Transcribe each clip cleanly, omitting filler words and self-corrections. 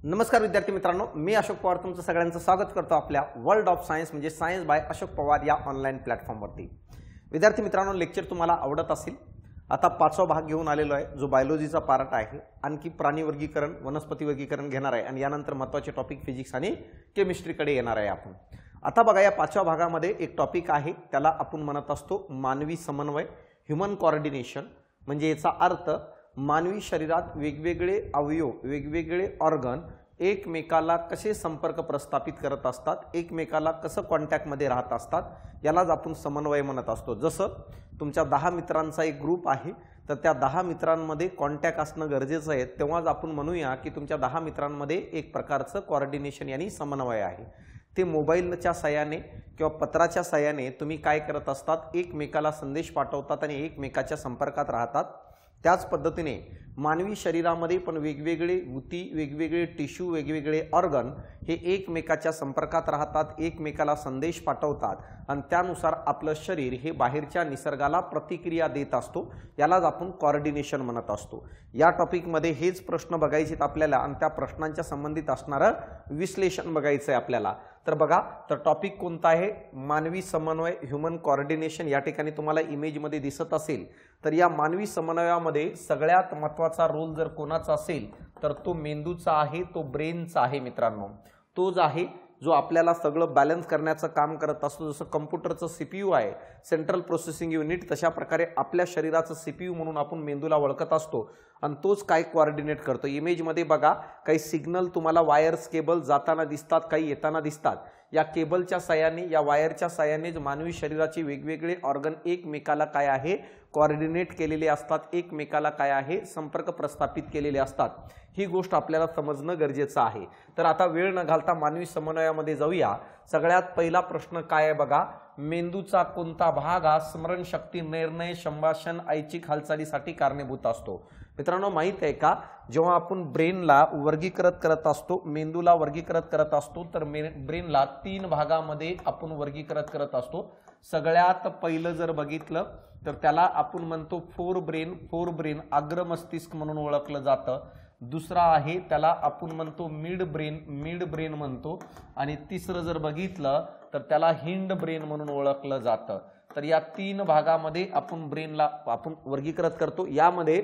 नमस्कार विद्यार्थी मित्रांनो, मी अशोक पवार तुमचं सगळ्यांचं स्वागत करतो आपल्या वर्ल्ड ऑफ सायन्स म्हणजे सायन्स बाय अशोक पवार या ऑनलाईन प्लॅटफॉर्मवरती। विद्यार्थी मित्रांनो, लेक्चर तुम्हाला आवडत असेल। आता 5वा भाग घेऊन आलेलो आहे जो बायोलॉजीचा पार्ट आहे। आणखी प्राणी वर्गीकरण, वनस्पती वर्गीकरण घेणार आहे आणि यानंतर महत्त्वाचे टॉपिक फिजिक्स आणि केमिस्ट्रीकडे येणार आहे आपण। आता बघा, या 5व्या भागामध्ये एक टॉपिक आहे, त्याला आपण म्हणत असतो मानवी समन्वय, ह्यूमन कोऑर्डिनेशन। म्हणजे याचा अर्थ मानवी शरीरात वेगवेगळे अवयव, वेगवेगळे ऑर्गन एकमेकाला कसे संपर्क प्रस्थापित करत असतात, एकमेकाला कसं कॉन्टॅक्ट मध्ये राहत असतात, यालाच आपण समन्वय म्हणत असतो। जसं तुमच्या 10 मित्रांचा एक ग्रुप आहे, तर त्या 10 मित्रांमध्ये कॉन्टॅक्ट असणं गरजेचं आहे, तेव्हाच आपण म्हणूया की तुमच्या 10 मित्रांमध्ये एक प्रकारचं कोऑर्डिनेशन यानी समन्वय आहे। ते मोबाईलच्या साहाय्याने किंवा पत्राच्या साहाय्याने तुम्ही काय करत असतात, एकमेकाला संदेश पाठवतात आणि एकमेकाच्या संपर्कात राहतात। त्याच पद्धतीने मानवी शरीरामध्ये पण वेगवेगळे गुती, वेगवेगळे टिश्यू, वेगवेगळे ऑर्गन हे एकमेकाच्या संपर्कात राहतात, एकमेकाला संदेश पाठवतात आणि त्यानुसार आपलं शरीर हे बाहेरच्या निसर्गाला प्रतिक्रिया देत असतो, यालाच आपण कोऑर्डिनेशन म्हणत असतो। या टॉपिकमध्ये हेच प्रश्न बघायचे आपल्याला आणि त्या प्रश्नांच्या संबंधित असणारं विश्लेषण बघायचं आहे आपल्याला। तर बघा, तर टॉपिक कोणता आहे, मानवी समन्वय, ह्यूमन कोऑर्डिनेशन। या ठिकाणी तुम्हाला इमेजमध्ये दिसत असेल तर या मानवी समन्वयामध्ये सगळ्यात महत्त्वाचा रोल जर कोणाचा असेल तर तो मेंदूचा आहे, तो ब्रेनचा आहे मित्रांनो। तोच आहे जो आपल्याला सगळं बॅलन्स करण्याचं काम करत असतो। जसं कॉम्प्युटरचं सीपीयू आहे, सेंट्रल प्रोसेसिंग युनिट, तशा प्रकारे आपल्या शरीराचं सीपीयू म्हणून आपण मेंदूला ओळखत असतो आणि तोच काय कोऑर्डिनेट करतो। इमेजमध्ये बघा, काही सिग्नल तुम्हाला वायर्स, केबल जाताना दिसतात, काही येताना दिसतात। या केबलच्या साहाय्याने, या वायरच्या साहाय्याने मानवी शरीराचे वेगवेगळे ऑर्गन एकमेकाला काय आहे कोऑर्डिनेट केलेले असतात, एकमेकाला काय आहे संपर्क प्रस्थापित केलेले असतात। ही गोष्ट आपल्याला समजणं गरजेचं आहे। तर आता वेळ न घालता मानवी समन्वयामध्ये जाऊया। सगळ्यात पहिला प्रश्न काय आहे बघा, मेंदूचा कोणता भाग हा स्मरणशक्ती, निर्णय, संभाषण, ऐच्छिक हालचालीसाठी कारणीभूत असतो? मित्रांनो, माहित आहे का, जेव्हा आपण ब्रेनला वर्गीकृत करत असतो, मेंदूला वर्गीकृत करत असतो, तर ब्रेनला 3 भागामध्ये आपण वर्गीकृत करत असतो। सगळ्यात पहिलं जर बघितलं तर त्याला आपण म्हणतो फोर ब्रेन, अग्र मस्तिष्क म्हणून ओळखलं जातं। दुसरा आहे त्याला आपण म्हणतो मिड ब्रेन म्हणतो आणि तिसरं जर बघितलं तर त्याला हिंड ब्रेन म्हणून ओळखलं जातं। तर या 3 भागामध्ये आपण ब्रेनला आपण वर्गीकृत करतो। यामध्ये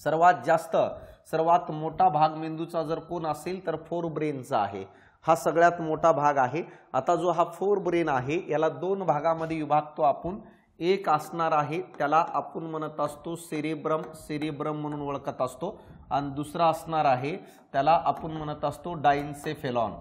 सर्वात मोठा भाग मेंदूचा जर कोण असेल तर फोर ब्रेनचा आहे, हा सगळ्यात मोठा भाग आहे। आता जो हा फोर ब्रेन आहे याला 2 भागामध्ये विभागतो आपण। एक असणार आहे त्याला आपण म्हणत असतो सेरेब्रम म्हणून ओळखत असतो आणि दुसरा असणार आहे त्याला आपण म्हणत असतो डायन्सेफेलॉन।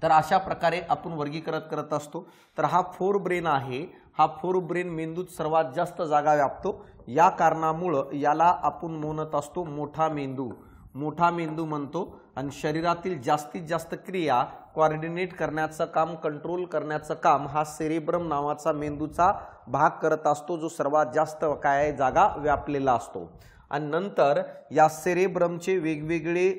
तर अशा प्रकारे आपण वर्गीकृत करत असतो। तर हा फोर ब्रेन आहे, हा फोर ब्रेन मेंदूत सर्वात जास्त जागा व्यापतो। या कारणामुळे याला आपण म्हणत असतो मोठा मेंदू म्हणतो आणि शरीरातील जास्तीत जास्त क्रिया कोऑर्डिनेट करण्याचं काम, कंट्रोल करण्याचं काम हा सेरेब्रम नावाचा मेंदूचा भाग करत असतो, जो सर्वात जास्त काय जागा व्यापलेला असतो। आणि नंतर या सेरेब्रमचे वेगवेगळे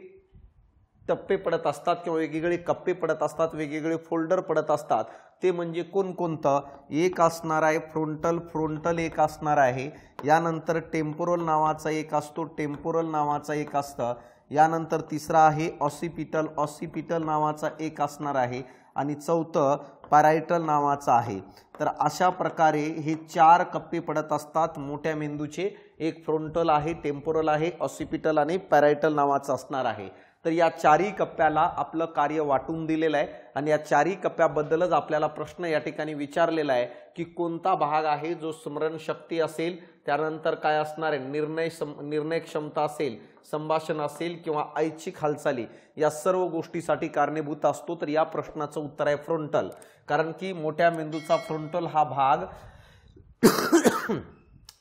टप्पे पडत असतात किंवा वेगवेगळे कप्पे पडत असतात, वेगवेगळे फोल्डर पडत असतात। ते म्हणजे कोणकोणतं, एक असणार आहे फ्रंटल एक असणार आहे, यानंतर टेम्पोरल नावाचा एक असतो, टेम्पोरल नावाचा एक असतं, यानंतर तिसरा आहे ऑसिपिटल नावाचा एक असणार आहे आणि चौथं पॅराइटल नावाचा आहे। तर अशा प्रकारे हे 4 कप्पे पडत असतात मोठ्या मेंदूचे। एक फ्रंटल आहे, टेम्पोरल आहे, ऑसिपिटल आणि पॅराइटल नावाचा असणार आहे। तर या 4ही कप्प्याला आपलं कार्य वाटून दिलेलं आहे आणि या 4ही कप्प्याबद्दलच आपल्याला प्रश्न या ठिकाणी विचारलेला आहे की कोणता भाग आहे जो स्मरणशक्ती असेल, त्यानंतर काय असणार आहे निर्णय क्षमता असेल, संभाषण असेल किंवा ऐच्छिक हालचाली, या सर्व गोष्टीसाठी कारणीभूत असतो। तर या प्रश्नाचं उत्तर आहे फ्रंटल, कारण की मोठ्या मेंदूचा फ्रंटल हा भाग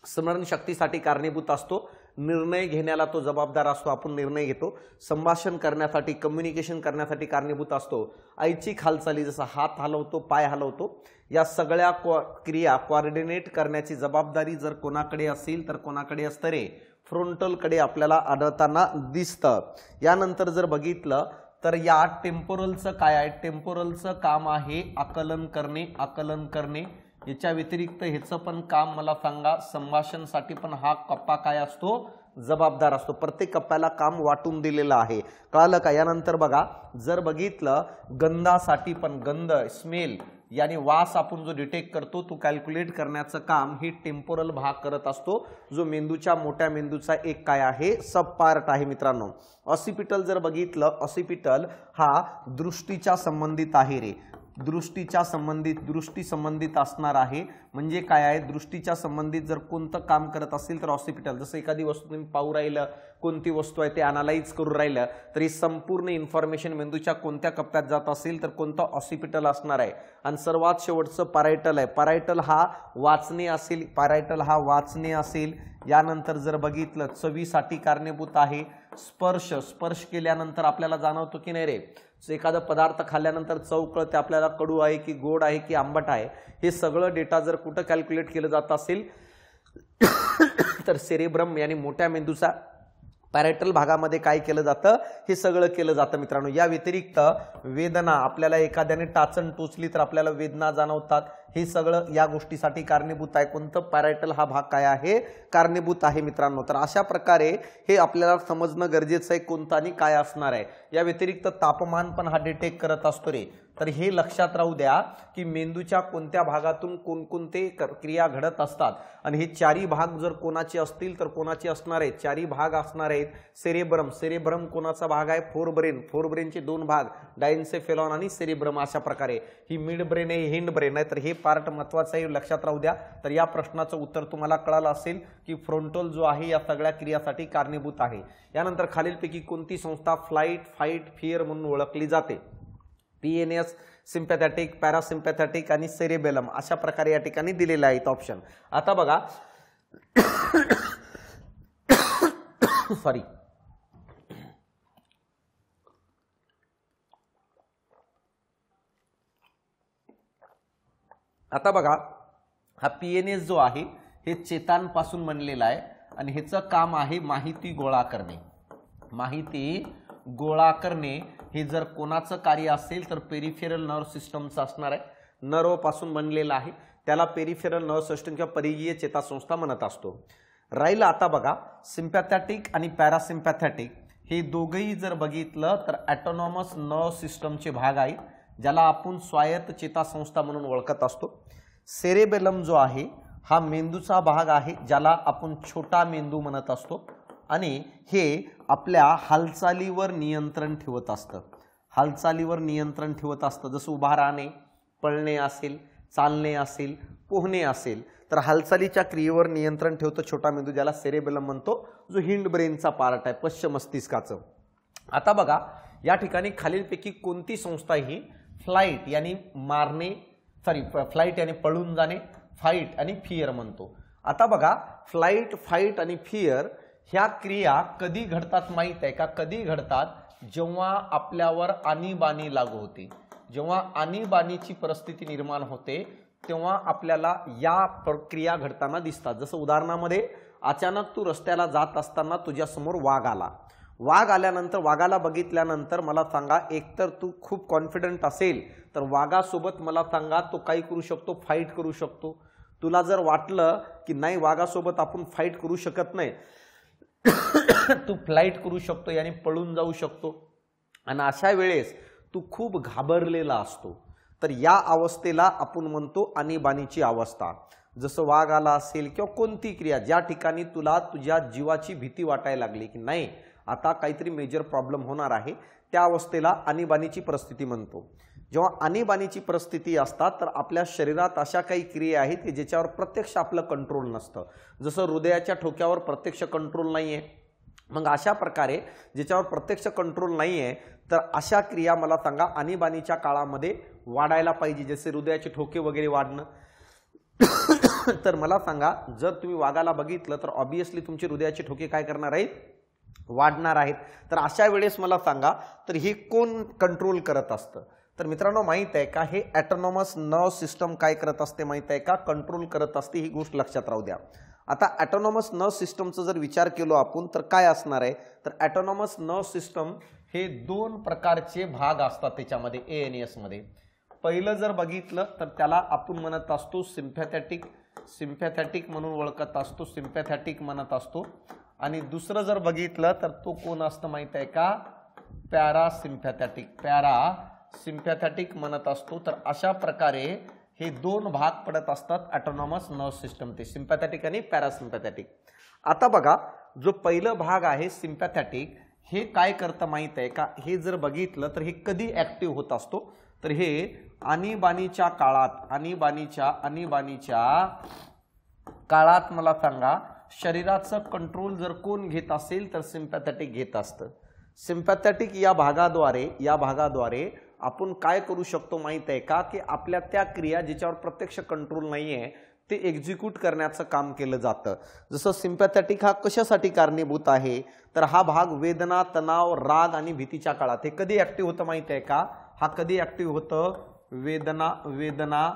स्मरणशक्तीसाठी कारणीभूत असतो, निर्णय घेण्याला तो जबाबदार असतो, आपण निर्णय घेतो, संभाषण करण्यासाठी, कम्युनिकेशन करण्यासाठी कारणीभूत असतो, ऐच्छिक हालचाली जसं हात हलवतो, पाय हलवतो, या सगळ्या क्रिया कोऑर्डिनेट करण्याची जबाबदारी जर कोणाकडे असेल तर कोणाकडे असतं रे, फ्रंटलकडे आपल्याला आढळताना दिसतं। यानंतर जर बघितलं तर या टेम्पोरलचं काय आहे, टेम्पोरलचं काम आहे आकलन करणे। याच्या व्यतिरिक्त ह्याचं पण काम मला सांगा, संभाषणसाठी पण हा कप्पा काय असतो जबाबदार असतो, प्रत्येक कप्प्याला काम वाटून दिलेलं आहे. कळालं का? यानंतर बघा, जर बघितलं गंधासाठी पण गंध स्मेल यानी वास आपण जो डिटेक्ट करतो तो कॅल्क्युलेट करण्याचं काम ही टेम्पोरल भाग करत असतो, जो मेंदूच्या मोठ्या मेंदूचा एक काय आहे, सब पार्ट आहे मित्रांनो. ऑसिपिटल जर बघितलं, ऑसिपिटल हा दृष्टीच्या संबंधित आहे रे, दृष्टी संबंधित असणार आहे. म्हणजे काय आहे, दृष्टीच्या संबंधित जर कोणतं काम करत असेल तर ऑसिपिटल, जसं एखादी वस्तू तुम्ही पाहू राहिलं, कोणती वस्तू आहे ते अनालाइज करू राहिलं, तर ही संपूर्ण इन्फॉर्मेशन मेंदूच्या कोणत्या कप्प्यात जात असेल तर कोणतं ऑसिपिटल असणार आहे. आणि सर्वात शेवटचं पॅरायटल आहे. पॅरायटल हा वाचणे असेल. यानंतर जर बघितलं चवीसाठी कारणीभूत आहे. स्पर्श केल्यानंतर आपल्याला जाणवतो की नाही रे, एखादा पदार्थ खाल्ल्यानंतर चव कळते आपल्याला, कडू आहे की गोड आहे की आंबट आहे. हे सगळं डेटा जर कुठं कॅल्क्युलेट केलं जात असेल तर सेरेब्रम यानी मोठ्या मेंदूचा पॅरायटल भागामध्ये काय केलं जातं, हे सगळं केलं जातं मित्रांनो. या व्यतिरिक्त वेदना, आपल्याला एखाद्याने टाचण टोचली तर आपल्याला वेदना जाणवतात, हे सगळं या गोष्टीसाठी कारणीभूत आहे. कोणतं? पॅरायटल हा भाग काय आहे, कारणीभूत आहे मित्रांनो. तर अशा प्रकारे हे आपल्याला समजणं गरजेचं आहे कोणतं आणि काय असणार आहे. या व्यतिरिक्त तापमान पण हा डिटेक्ट करत असतो रे. तर हे लक्षात राहू द्या की मेंदूच्या कोणत्या भागातून कोणकोणते क्रिया घडत असतात आणि हे चारही भाग जर कोणाचे असतील तर कोणाचे असणार आहेत, चारही भाग असणार आहेत. सेरेब्रम कोणाचा भाग आहे, फोरब्रेनचे दोन भाग, डायन्सेफेलॉन आणि सेरेब्रम. अशा प्रकारे ही मिड ब्रेन आहे, हिंड ब्रेन आहे. तर हे पार्ट महत्वाचं आहे, लक्षात राहू द्या. तर या प्रश्नाचं उत्तर तुम्हाला कळालं असेल की फ्रंटल जो आहे या सगळ्या क्रियासाठी कारणीभूत आहे. यानंतर खालीलपैकी कोणती संस्था फ्लाइट, फाइट, फिअर म्हणून ओळखली जाते? PNS, सिम्पॅथॅटिक, पॅरासिम्पॅथॅटिक आणि सेरेबेलम. अशा प्रकारे या ठिकाणी दिलेले आहेत ऑप्शन. आता बघा सॉरी, आता बघा हा PNS जो आहे हे चेतांपासून बनलेला आहे आणि ह्याचं काम आहे माहिती गोळा करणे. माहिती गोळा करणे हे जर कोणाचं कार्य असेल तर पेरिफेरल नर्व सिस्टमचं असणार आहे. नर्व पासून बनलेला आहे, त्याला पेरिफेरल नर्व सिस्टम किंवा परिघीय चेतासंस्था म्हणत असतो. राहिलं आता बघा सिम्पॅथॅटिक आणि पॅरासिम्पॅथॅटिक हे दोघंही जर बघितलं तर ऑटोनॉमस नर्व सिस्टमचे भाग आहेत, ज्याला आपण स्वायत्त चेतासंस्था म्हणून ओळखत असतो. सेरेबेलम जो आहे हा मेंदूचा भाग आहे, ज्याला आपण छोटा मेंदू म्हणत असतो आणि हे आपल्या हालचालीवर नियंत्रण ठेवत असतं. जसं उभा राहणे, पळणे असेल, चालणे असेल, पोहणे असेल, तर हालचालीच्या क्रियेवर नियंत्रण ठेवतो छोटा मेंदू, ज्याला सेरेबेलम म्हणतो, जो हिंड ब्रेनचा पार्ट आहे, पश्च मस्तिष्काचं. आता बघा या ठिकाणी खालीलपैकी कोणती संस्था ही फ्लाइट यानी पळून जाणे, फाइट आणि फिअर म्हणतो. आता बघा फ्लाइट, फाइट आणि फिअर ह्या क्रिया कधी घडतात माहित आहे का? कधी घडतात? जेव्हा आपल्यावर आणीबाणी लागू होते, जेव्हा आणीबाणीची परिस्थिती निर्माण होते तेव्हा आपल्याला या प्रक्रिया घडताना दिसतात. जसं उदाहरणामध्ये अचानक तू रस्त्याला जात असताना तुझ्या समोर वाघ आला. वाघ आल्यानंतर, वाघाला बघितल्यानंतर मला सांगा, एकतर तू खूप कॉन्फिडंट असेल तर वाघासोबत मला सांगा तो काही करू शकतो, फाईट करू शकतो. तुला जर वाटलं की नाही वाघासोबत आपण फाईट करू शकत नाही, तू फ्लाइट करू शकतो यानी पळून जाऊ शकतो. आणि अशा वेळेस तू खूप घाबरलेला असतो, तर या अवस्थेला आपण म्हणतो आणीबाणीची अवस्था. जसं वाघ आला असेल किंवा कोणती क्रिया ज्या ठिकाणी तुला तुझ्या जीवाची भीती वाटायला लागली की नाही आता काहीतरी मेजर प्रॉब्लेम होणार आहे, त्या अवस्थेला आणीबाणीची परिस्थिती म्हणतो. जेव्हा आणीबाणीची परिस्थिती असतात तर आपल्या शरीरात अशा काही क्रिया आहेत की ज्याच्यावर प्रत्यक्ष आपलं कंट्रोल नसतं. जसं हृदयाच्या ठोक्यावर प्रत्यक्ष कंट्रोल नाही आहे, मग अशा प्रकारे ज्याच्यावर प्रत्यक्ष कंट्रोल नाही आहे तर अशा क्रिया मला सांगा आणीबाणीच्या काळामध्ये वाढायला पाहिजे, जसे हृदयाचे ठोके वगैरे वाढणं. तर मला सांगा जर तुम्ही वाघाला बघितलं तर ऑब्विसली तुमचे हृदयाचे ठोके काय करणार आहेत, वाढणार आहेत. तर अशा वेळेस मला सांगा तर हे कोण कंट्रोल करत असतं? तर मित्रांनो माहित आहे का, हे ऑटोनॉमस नर्व सिस्टम काय करत असते माहित आहे का, कंट्रोल करत असते. ही गोष्ट लक्षात राहू द्या. आता ऑटोनॉमस नर्व सिस्टमचा जर विचार केलो आपण तर काय असणार आहे, तर ऑटोनॉमस नर्व सिस्टम हे दोन प्रकारचे भाग असतात त्याच्यामध्ये ANS मध्ये. पहिलं जर बघितलं तर त्याला आपण म्हणत असतो सिम्पॅथॅटिक म्हणून ओळखत असतो, सिम्पॅथॅटिक म्हणत असतो. आणि दुसरं जर बघितलं तर तो कोण असतं माहित आहे का, पॅरासिम्पॅथॅटिक. पॅरासिम्पॅथॅटिक म्हणत असतो. तर अशा प्रकारे हे दोन भाग पडत असतात ऑटोनॉमस नर्व्ह सिस्टम, ते सिम्पॅथॅटिक आणि पॅरासिम्पॅथॅटिक. आता बघा, जो पहिलं भाग आहे सिम्पॅथॅटिक, हे काय करतं माहित आहे का, हे जर बघितलं तर हे कधी ऍक्टिव्ह होत असतो, तर हे आणीबाणीच्या काळात मला सांगा, शरीराचं कंट्रोल जर कोण घेत असेल तर सिम्पॅथॅटिक घेत असतं. सिम्पॅथॅटिक या भागाद्वारे आपण काय करू शकतो माहित आहे का, की आपल्या त्या क्रिया जिच्यावर प्रत्यक्ष कंट्रोल नाहीये ते एक्झिक्यूट करण्याचं काम केलं जातं. जसं सिम्पॅथॅटिक हा कशासाठी कारणीभूत आहे, तर हा भाग वेदना, तणाव, राग आणि भीतीच्या काळात. हे कधी ऍक्टिव्ह होतं माहित आहे का, हा कधी ऍक्टिव्ह होतं, वेदना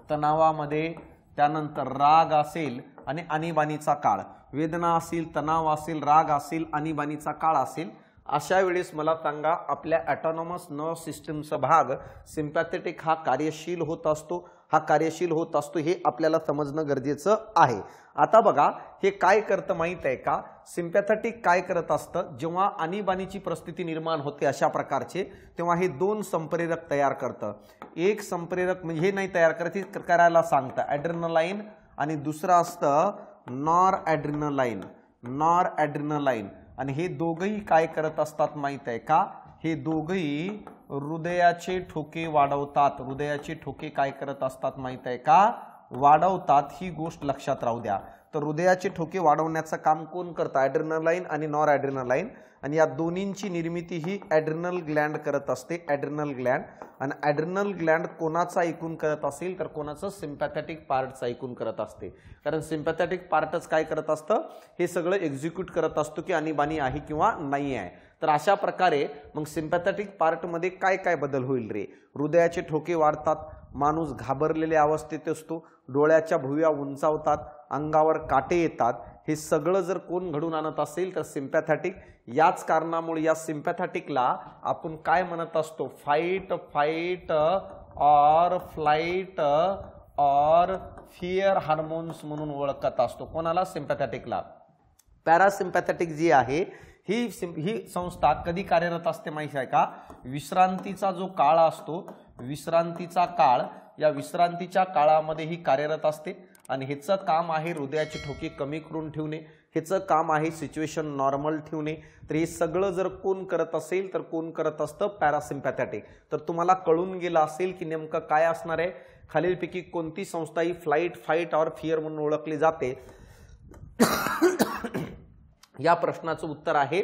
तणावामध्ये, त्यानंतर राग असेल आणि आणीबाणीचा काळ. वेदना असेल, तणाव असेल, राग असेल, आणीबाणीचा काळ असेल, अशा वेळेस मला सांगा आपल्या ऑटोनॉमस नर्व्ह सिस्टमचा भाग सिम्पॅथेटिक हा कार्यशील होत असतो. हे आपल्याला समजणं गरजेचं आहे. आता बघा, हे काय करतं माहित आहे का, सिम्पॅथेटिक काय करत असतं, जेव्हा आणीबाणीची परिस्थिती निर्माण होते अशा प्रकारचे, तेव्हा हे दोन संप्रेरक तयार करतं. एक संप्रेरक म्हणजे हे नाही तयार करत, हे करायला सांगतं ॲड्रेनालाइन, आणि दुसरं असतं नॉर ॲड्रेनालाइन. आणि हे दोघंही काय करत असतात माहित आहे का, हे दोघंही हृदयाचे ठोके वाढवतात. हृदयाचे ठोके काय करत असतात माहित आहे का, वाढवतात. ही गोष्ट लक्षात राहू द्या. तर हृदयाचे ठोके वाढवण्याचं काम कोण करतं, ॲड्रेनालाइन आणि नॉर ॲड्रेनालाइन. आणि या दोन्हींची निर्मिती ही ॲड्रेनल ग्लँड करत असते, ॲड्रेनल ग्लँड. आणि ॲड्रेनल ग्लँड कोणाचं ऐकून करत असेल तर कोणाचं, सिम्पॅथॅटिक पार्टचं ऐकून करत असते. कारण सिम्पॅथॅटिक पार्टच काय करत असतं, हे सगळं एक्झिक्यूट करत असतो की आणीबाणी आहे किंवा नाही आहे. तर अशा प्रकारे मग सिम्पॅथॅटिक पार्टमध्ये काय काय बदल होईल रे, हृदयाचे ठोके वाढतात, माणूस घाबरलेल्या अवस्थेत असतो, डोळ्याच्या भुवया उंचावतात, अंगावर काटे येतात. हे सगळं जर कोण घडून आणत असेल तर सिम्पॅथॅटिक. याच कारणामुळे या सिम्पॅथॅटिकला आपण काय म्हणत असतो, fight or flight or fear hormones म्हणून ओळखत असतो. कोणाला, सिम्पॅथॅटिकला. पॅरासिम्पॅथॅटिक जी आहे ही संस्था कधी कार्यरत असते माहिती आहे का, विश्रांतीचा जो काळ असतो, विश्रांतीचा काळ, या विश्रांतीच्या काळामध्ये ही कार्यरत असते. आणि ह्याचं काम आहे हृदयाचे ठोके कमी करून ठेवणे, ह्याचं काम आहे सिच्युएशन नॉर्मल ठेवणे. तर हे सगळं जर कोण करत असेल तर कोण करत असतं, पॅरासिम्पॅथॅटिक. तर तुम्हाला कळून गेलं असेल की नेमकं काय असणार आहे. खालीलपैकी कोणती संस्था ही फ्लाईट, फाईट ऑर फिअर म्हणून ओळखली जाते, या प्रश्नाचं उत्तर आहे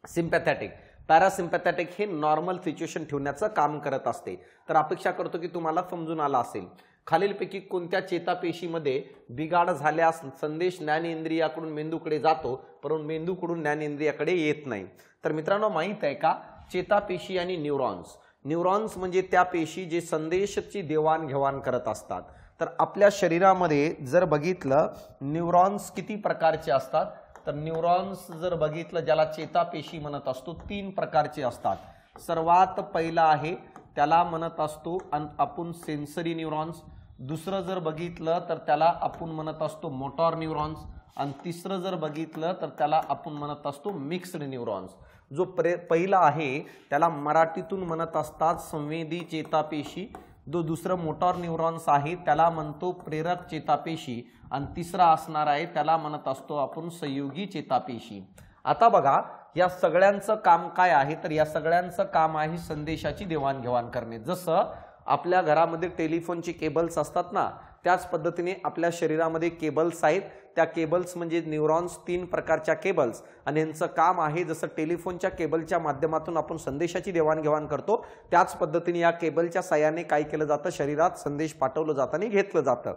सिम्पॅथॅटिक. पॅरासिम्पॅथॅटिक हे नॉर्मल सिच्युएशन ठेवण्याचं काम करत असते. तर अपेक्षा करतो की तुम्हाला समजून आला असेल. खालीलपैकी कोणत्या चेतापेशीमध्ये बिघाड झाल्यास संदेश ज्ञानेंद्रियाकडून मेंदूकडे जातो परंतु मेंदूकडून ज्ञानेंद्रियाकडे येत नाही. तर मित्रांनो, माहित आहे का, चेतापेशी आणि न्यूरॉन्स म्हणजे त्या पेशी जे संदेशाची देवाणघेवाण करत असतात. तर आपल्या शरीरामध्ये जर बघितलं न्यूरॉन्स किती प्रकारचे असतात, तर न्यूरॉन्स जर बघितलं ज्याला चेतापेशी म्हणत असतो, 3 प्रकारचे असतात. सर्वात पहिला आहे त्याला म्हणत असतो आपण सेन्सरी न्यूरॉन्स. दुसरं जर बघितलं तर त्याला आपण म्हणत असतो मोटॉर न्यूरॉन्स. आणि तिसरं जर बघितलं तर त्याला आपण म्हणत असतो मिक्स्ड न्यूरॉन्स. जो पहिला आहे त्याला मराठीतून म्हणत असतात संवेदी चेतापेशी. जो दुसरं मोटॉर न्यूरॉन्स आहे त्याला म्हणतो प्रेरक चेतापेशी. आणि तिसरा असणार आहे त्याला म्हणत असतो आपण संयोगी चेतापेशी. आता बघा, या सगळ्यांचं काम काय आहे, तर या सगळ्यांचं काम आहे संदेशाची देवाणघेवाण करणे. जसं आपल्या घरामध्ये टेलिफोनची केबल्स असतात ना, त्याच पद्धतीने आपल्या शरीरामध्ये केबल्स आहेत. त्या केबल्स म्हणजे न्यूरॉन्स, 3 प्रकारच्या केबल्स. आणि यांचं काम आहे जसं टेलिफोनच्या केबलच्या माध्यमातून आपण संदेशाची देवाणघेवाण करतो, त्याच पद्धतीने या केबलच्या साहाय्याने काय केलं जातं, शरीरात संदेश पाठवलं जातं आणि घेतलं जातं.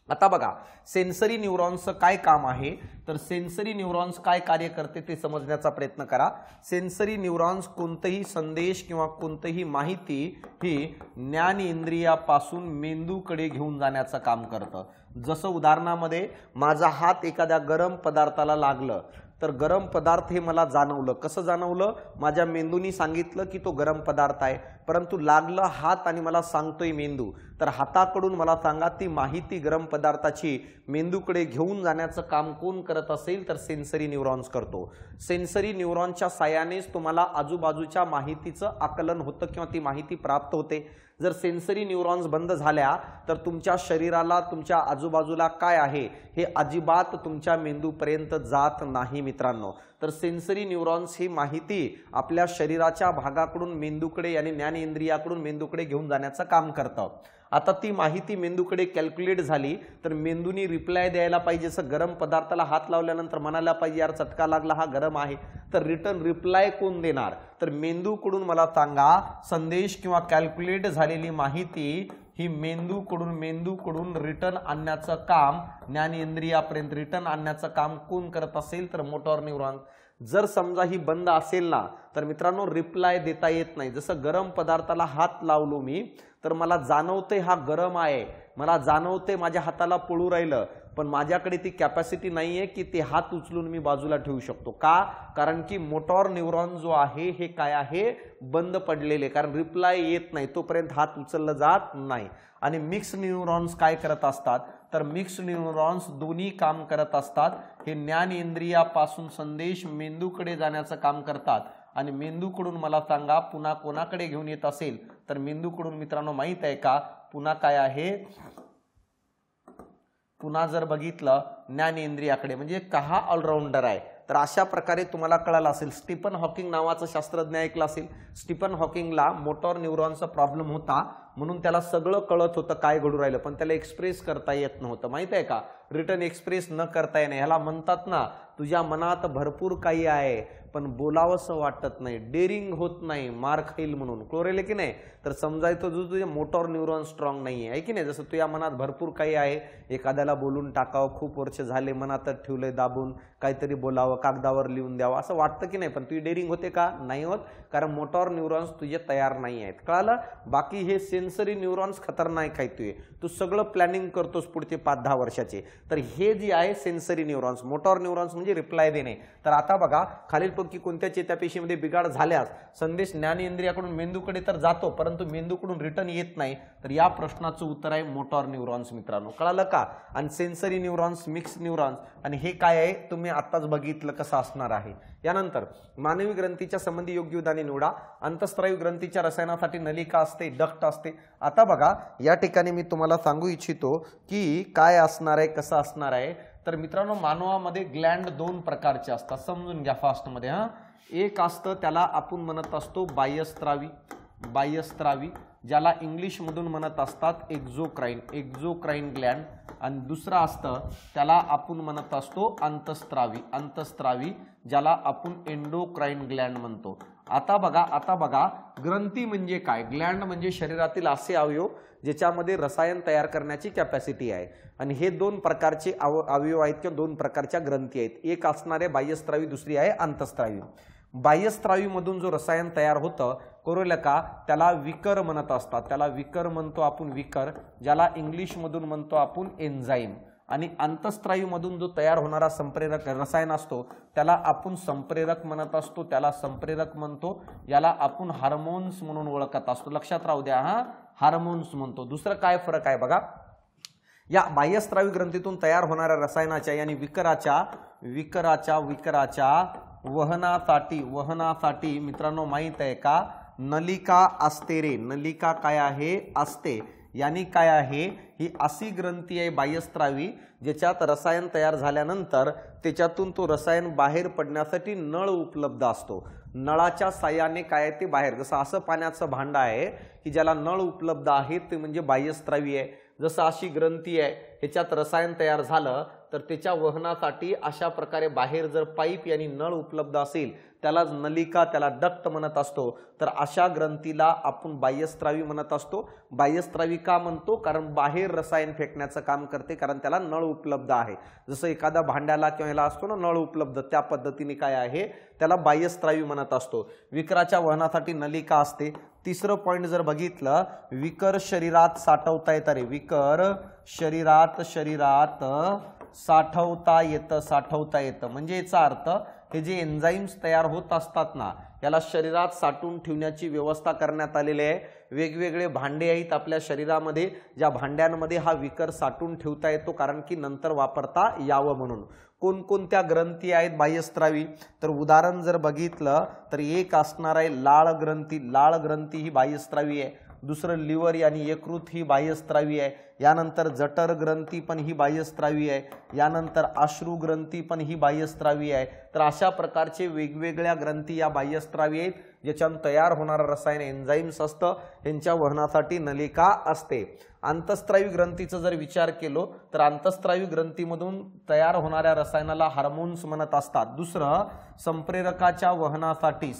आता बघा, सेन्सरी न्यूरॉन्सचं काय काम आहे, तर सेन्सरी न्यूरॉन्स काय कार्य करते ते समजण्याचा प्रयत्न करा. सेन्सरी न्यूरॉन्स कोणतेही संदेश किंवा कोणतीही माहिती ही ज्ञानेंद्रियापासून मेंदूकडे घेऊन जाण्याचं काम करतं. जसं उदाहरणामध्ये माझा हात एखाद्या गरम पदार्थाला लागलं तर गरम पदार्थ हे मला जाणवलं. कसं जाणवलं, माझ्या मेंदूनी सांगितलं की तो गरम पदार्थ आहे, परंतु लागलं हात आणि मला सांगतोय मेंदू. तर हाताकडून मला सांगा ती माहिती गरम पदार्थाची मेंदूकडे घेऊन जाण्याचं काम कोण करत असेल तर सेन्सरी न्यूरॉन्स करतो. सेन्सरी न्यूरॉन्सच्या साहाय्यानेच तुम्हाला आजूबाजूच्या माहितीचं आकलन होतं किंवा ती माहिती प्राप्त होते. जर सेन्सरी न्यूरॉन्स बंद झाल्या तर तुमच्या शरीराला तुमच्या आजूबाजूला काय आहे हे अजिबात तुमच्या मेंदूपर्यंत जात नाही मित्रांनो. तर सेन्सरी न्यूरॉन्स ही माहिती आपल्या शरीराच्या भागाकडून मेंदूकडे आणि ज्ञानेंद्रियाकडून मेंदूकडे घेऊन जाण्याचं काम करतं. आता ती माहिती मेंदूकडे कॅल्क्युलेट झाली तर मेंदूनी रिप्लाय द्यायला पाहिजे. जसं गरम पदार्थाला हात लावल्यानंतर म्हणायला पाहिजे यार चटका लागला, हा गरम आहे. तर रिटर्न रिप्लाय कोण देणार तर मेंदूकडून मला सांगा संदेश किंवा कॅल्क्युलेट झालेली माहिती ही मेंदूकडून रिटर्न आणण्याचं काम ज्ञानेंद्रियापर्यंत रिटर्न आणण्याचं काम कोण करत असेल तर मोटॉर न्यूरॉन. जर समजा ही बंद असेल ना तर मित्रांनो रिप्लाय देता येत नाही. जसं गरम पदार्थाला हात लावलो मी तर मला जाणवते हा गरम आहे, मला जाणवते माझ्या हाताला पळू राहिलं, पण माझ्याकडे ती कॅपॅसिटी नाहीये की ते हात उचलून मी बाजूला ठेवू शकतो. का? कारण की मोटॉर न्यूरॉन जो आहे हे काय आहे बंद पडलेले, कारण रिप्लाय येत नाही तोपर्यंत हात उचलला जात नाही. आणि मिक्स न्यूरॉन्स काय करत असतात तर मिक्स न्यूरॉन्स दोन्ही काम करत असतात. हे ज्ञानेंद्रियापासून संदेश मेंदूकडे जाण्याचं काम करतात आणि मेंदूकडून मला सांगा पुन्हा कोणाकडे घेऊन येत असेल तर मेंदूकडून मित्रांनो माहित आहे का पुन्हा काय आहे, पुन्हा जर बघितलं ज्ञानेंद्रियाकडे. म्हणजे हा ऑलराऊंडर आहे. तर अशा प्रकारे तुम्हाला कळालं असेल. स्टीफन हॉकिंग नावाचा शास्त्रज्ञ ऐकला असेल. स्टीफन हॉकिंगला मोटॉर न्यूरॉनचा प्रॉब्लेम होता म्हणून त्याला सगळं कळत होतं काय घडू राहिलं, पण त्याला एक्सप्रेस करता येत नव्हतं. माहित आहे का रिटर्न एक्सप्रेस न करता येणे ह्याला म्हणतात ना तुझ्या मनात भरपूर काही आहे पण बोलावंसं वाटत नाही, डेअरिंग होत नाही, मार खाईल म्हणून. क्लोरेल की नाही. तर समजायचं जो तुझे मोटॉर न्यूरॉन स्ट्रॉंग नाही आहे की नाही. जसं तुझ्या मनात भरपूर काही आहे, एखाद्याला बोलून टाकावं, खूप वर्ष झाले मनातच ठेवलंय दाबून, काहीतरी बोलावं, कागदावर लिहून द्यावं असं वाटतं की नाही, पण तुझी डेअरिंग होते का नाही होत, कारण मोटॉर न्यूरॉन्स तुझे तयार नाही आहेत. कळालं. बाकी हे सेन्सरी न्यूरॉन्स खतरनाक आहे. तू सगळं प्लॅनिंग करतोस पुढचे 5-10 वर्षाचे. तर हे जे आहे सेन्सरी न्यूरॉन्स, मोटॉर न्यूरॉन्स म्हणजे रिप्लाय देणे. तर आता बघा खालीलपैकी कोणत्या चेतापेशीमध्ये बिघाड झाल्यास संदेश ज्ञानेंद्रियाकडून मेंदूकडे तर जातो परंतु मेंदूकडून रिटर्न येत नाही, तर या प्रश्नाचं उत्तर आहे मोटॉर न्यूरॉन्स मित्रांनो. कळालं का. आणि सेन्सरी न्यूरॉन्स, मिक्स न्यूरॉन्स आणि हे काय आहे तुम्ही आताच बघितलं कसं असणार आहे. यानंतर मानवी ग्रंथीच्या संबंधी योग्य उदाहरणे निवडा. अंतःस्रावी ग्रंथीच्या रसायनासाठी नलिका असते, डक्ट असते. आता बघा या ठिकाणी मी तुम्हाला सांगू इच्छितो की काय असणार आहे, कसं असणार आहे. तर मित्रांनो मानवामध्ये ग्लँड 2 प्रकारचे असतात, समजून घ्या फास्ट मध्ये. एक असतं त्याला आपण म्हणत असतो बाह्यस्त्रावी, ज्याला इंग्लिश मधून म्हणत असतात एक्झोक्राइन ग्लँड. आणि दुसरा असतं त्याला आपण म्हणत असतो अंतःस्रावी, ज्याला आपण एंडोक्राइन ग्लँड म्हणतो. आता बघा ग्रंथी म्हणजे काय. ग्लँड म्हणजे शरीरातील असे अवयव ज्याच्यामध्ये रसायन तयार करण्याची कॅपॅसिटी आहे. आणि हे 2 प्रकारचे अवयव आहेत किंवा 2 प्रकारच्या ग्रंथी आहेत. एक असणारे बाह्यस्त्रावी, दुसरी आहे अंतःस्रावी. बाह्यस्त्रावी मधून जो रसायन तयार होतं कळलं का त्याला विकर म्हणत असतात. त्याला विकर म्हणतो आपण, विकर, ज्याला इंग्लिश मधून म्हणतो आपण एन्झाईम. आणि अंतःस्रावी मधून जो तयार होणारा संप्रेरक रसायन असतो त्याला आपण संप्रेरक म्हणत असतो, त्याला संप्रेरक म्हणतो. याला आपण हार्मोन्स म्हणून ओळखत असतो. लक्षात राहू द्या, हार्मोन्स म्हणतो. दुसरं काय फरक आहे बघा. या बाह्यस्त्रावी ग्रंथीतून तयार होणाऱ्या रसायनाच्या आणि विकराच्या वहनासाठी मित्रांनो माहित आहे का नलिका असते रे. नलिका काय आहे असते. यानी काय आहे ही अशी ग्रंथी आहे बाह्यस्त्रावी ज्याच्यात रसायन तयार झाल्यानंतर त्याच्यातून तो रसायन बाहेर पडण्यासाठी नळ उपलब्ध असतो. नळाच्या साह्याने काय ते बाहेर, जसं असं पाण्याचं भांड आहे की ज्याला नळ उपलब्ध आहे ते म्हणजे बाह्यस्त्रावी आहे. जसं अशी ग्रंथी आहे ह्याच्यात रसायन तयार झालं तर त्याच्या वहनासाठी अशा प्रकारे बाहेर जर पाईप आणि नळ उपलब्ध असेल त्याला नलिका, त्याला डक्ट म्हणत असतो. तर अशा ग्रंथीला आपण बाह्यस्त्रावी म्हणत असतो. बाह्यस्त्रावी का म्हणतो कारण बाहेर रसायन फेकण्याचं काम करते, कारण त्याला नळ उपलब्ध आहे. जसं एखाद्या भांड्याला किंवा ह्याला असतो ना नळ उपलब्ध, त्या पद्धतीने काय आहे त्याला बाह्यस्त्रावी म्हणत असतो. विकराच्या वहनासाठी नलिका असते. तिसरं पॉइंट जर बघितलं विकर शरीरात साठवता येतं रे. विकर शरीरात साठवता येतं. म्हणजे याचा अर्थ हे जे एन्झाईम्स तयार होत असतात ना याला शरीरात साठवून ठेवण्याची व्यवस्था करण्यात आलेली आहे। वेगवेगळे भांडे आहेत आपल्या शरीरामध्ये, ज्या भांड्यांमध्ये हा विकर साठवून ठेवता येतो कारण की नंतर वापरता यावं म्हणून। कोणकोणत्या ग्रंथी आहेत बाह्यस्त्रावी, तर उदाहरण जर बघितलं तर एक असणार आहे लाळ ग्रंथी। लाळ ग्रंथी ही बाह्यस्त्रावी आहे। दुसरं लिव्हर यानी यकृत ही बाह्यस्त्रावी आहे। यानंतर जठर ग्रंथी पण ही बाह्यस्त्रावी आहे। यानंतर अश्रू ग्रंथी पण ही बाह्यस्त्रावी आहे। तर अशा प्रकारचे वेगवेगळ्या ग्रंथी या बाह्यस्त्रावी आहेत, ज्याच्यातून तयार होणारं रसायन एन्झाईम्स असतं, यांच्या वहनासाठी नलिका असते। अंतस्त्रावी ग्रंथीचा जर विचार केलो तर अंतस्त्रावी ग्रंथीमधून तयार होणाऱ्या रसायनाला हार्मोन्स म्हणत असतात। दुसरं संप्रेरकाच्या वहनासाठी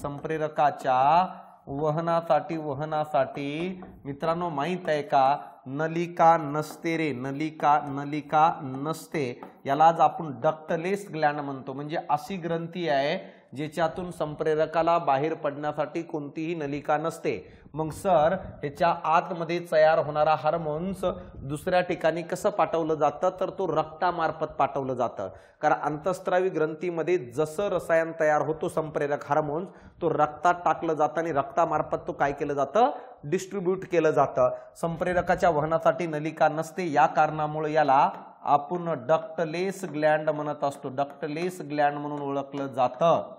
मित्रांनो माहित आहे का, नलिका नसते रे, नलिका नसते। यालाच आपण डक्टलेस ग्लॅंड म्हणतो। म्हणजे अशी ग्रंथी आहे ज्याच्यातून संप्रेरकाला बाहेर पडण्यासाठी कोणतीही नलिका नसते। मग सर ह्याच्या आतमध्ये तयार होणारा हार्मोन्स दुसऱ्या ठिकाणी कसं पाठवलं जातं, तर तो रक्तामार्फत पाठवलं जातं। कारण अंतस्त्रावी ग्रंथीमध्ये जसं रसायन तयार होतो संप्रेरक हार्मोन्स, तो रक्तात टाकलं जातं आणि रक्तामार्फत तो काय केलं जातं, डिस्ट्रीब्यूट केलं जातं। संप्रेरकाच्या वहनासाठी नलिका नसते, या कारणामुळे याला आपण डक्टलेस ग्लॅंड म्हणत असतो। डक्टलेस ग्लॅंड म्हणून ओळखलं जातं,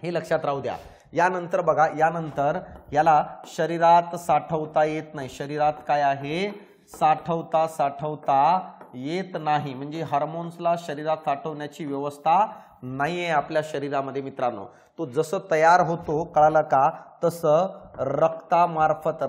हे लक्षात राहू द्या। यानंतर बघा, यानंतर याला शरीरात साठवता येत नाही। शरीरात काय आहे, साठवता येत नाही। म्हणजे हार्मोन्सला शरीरात साठवण्याची व्यवस्था नाहीये आपल्या शरीरामध्ये मित्रांनो। तो जसं तयार होतो कळालं का, तसं रक्तामार्फत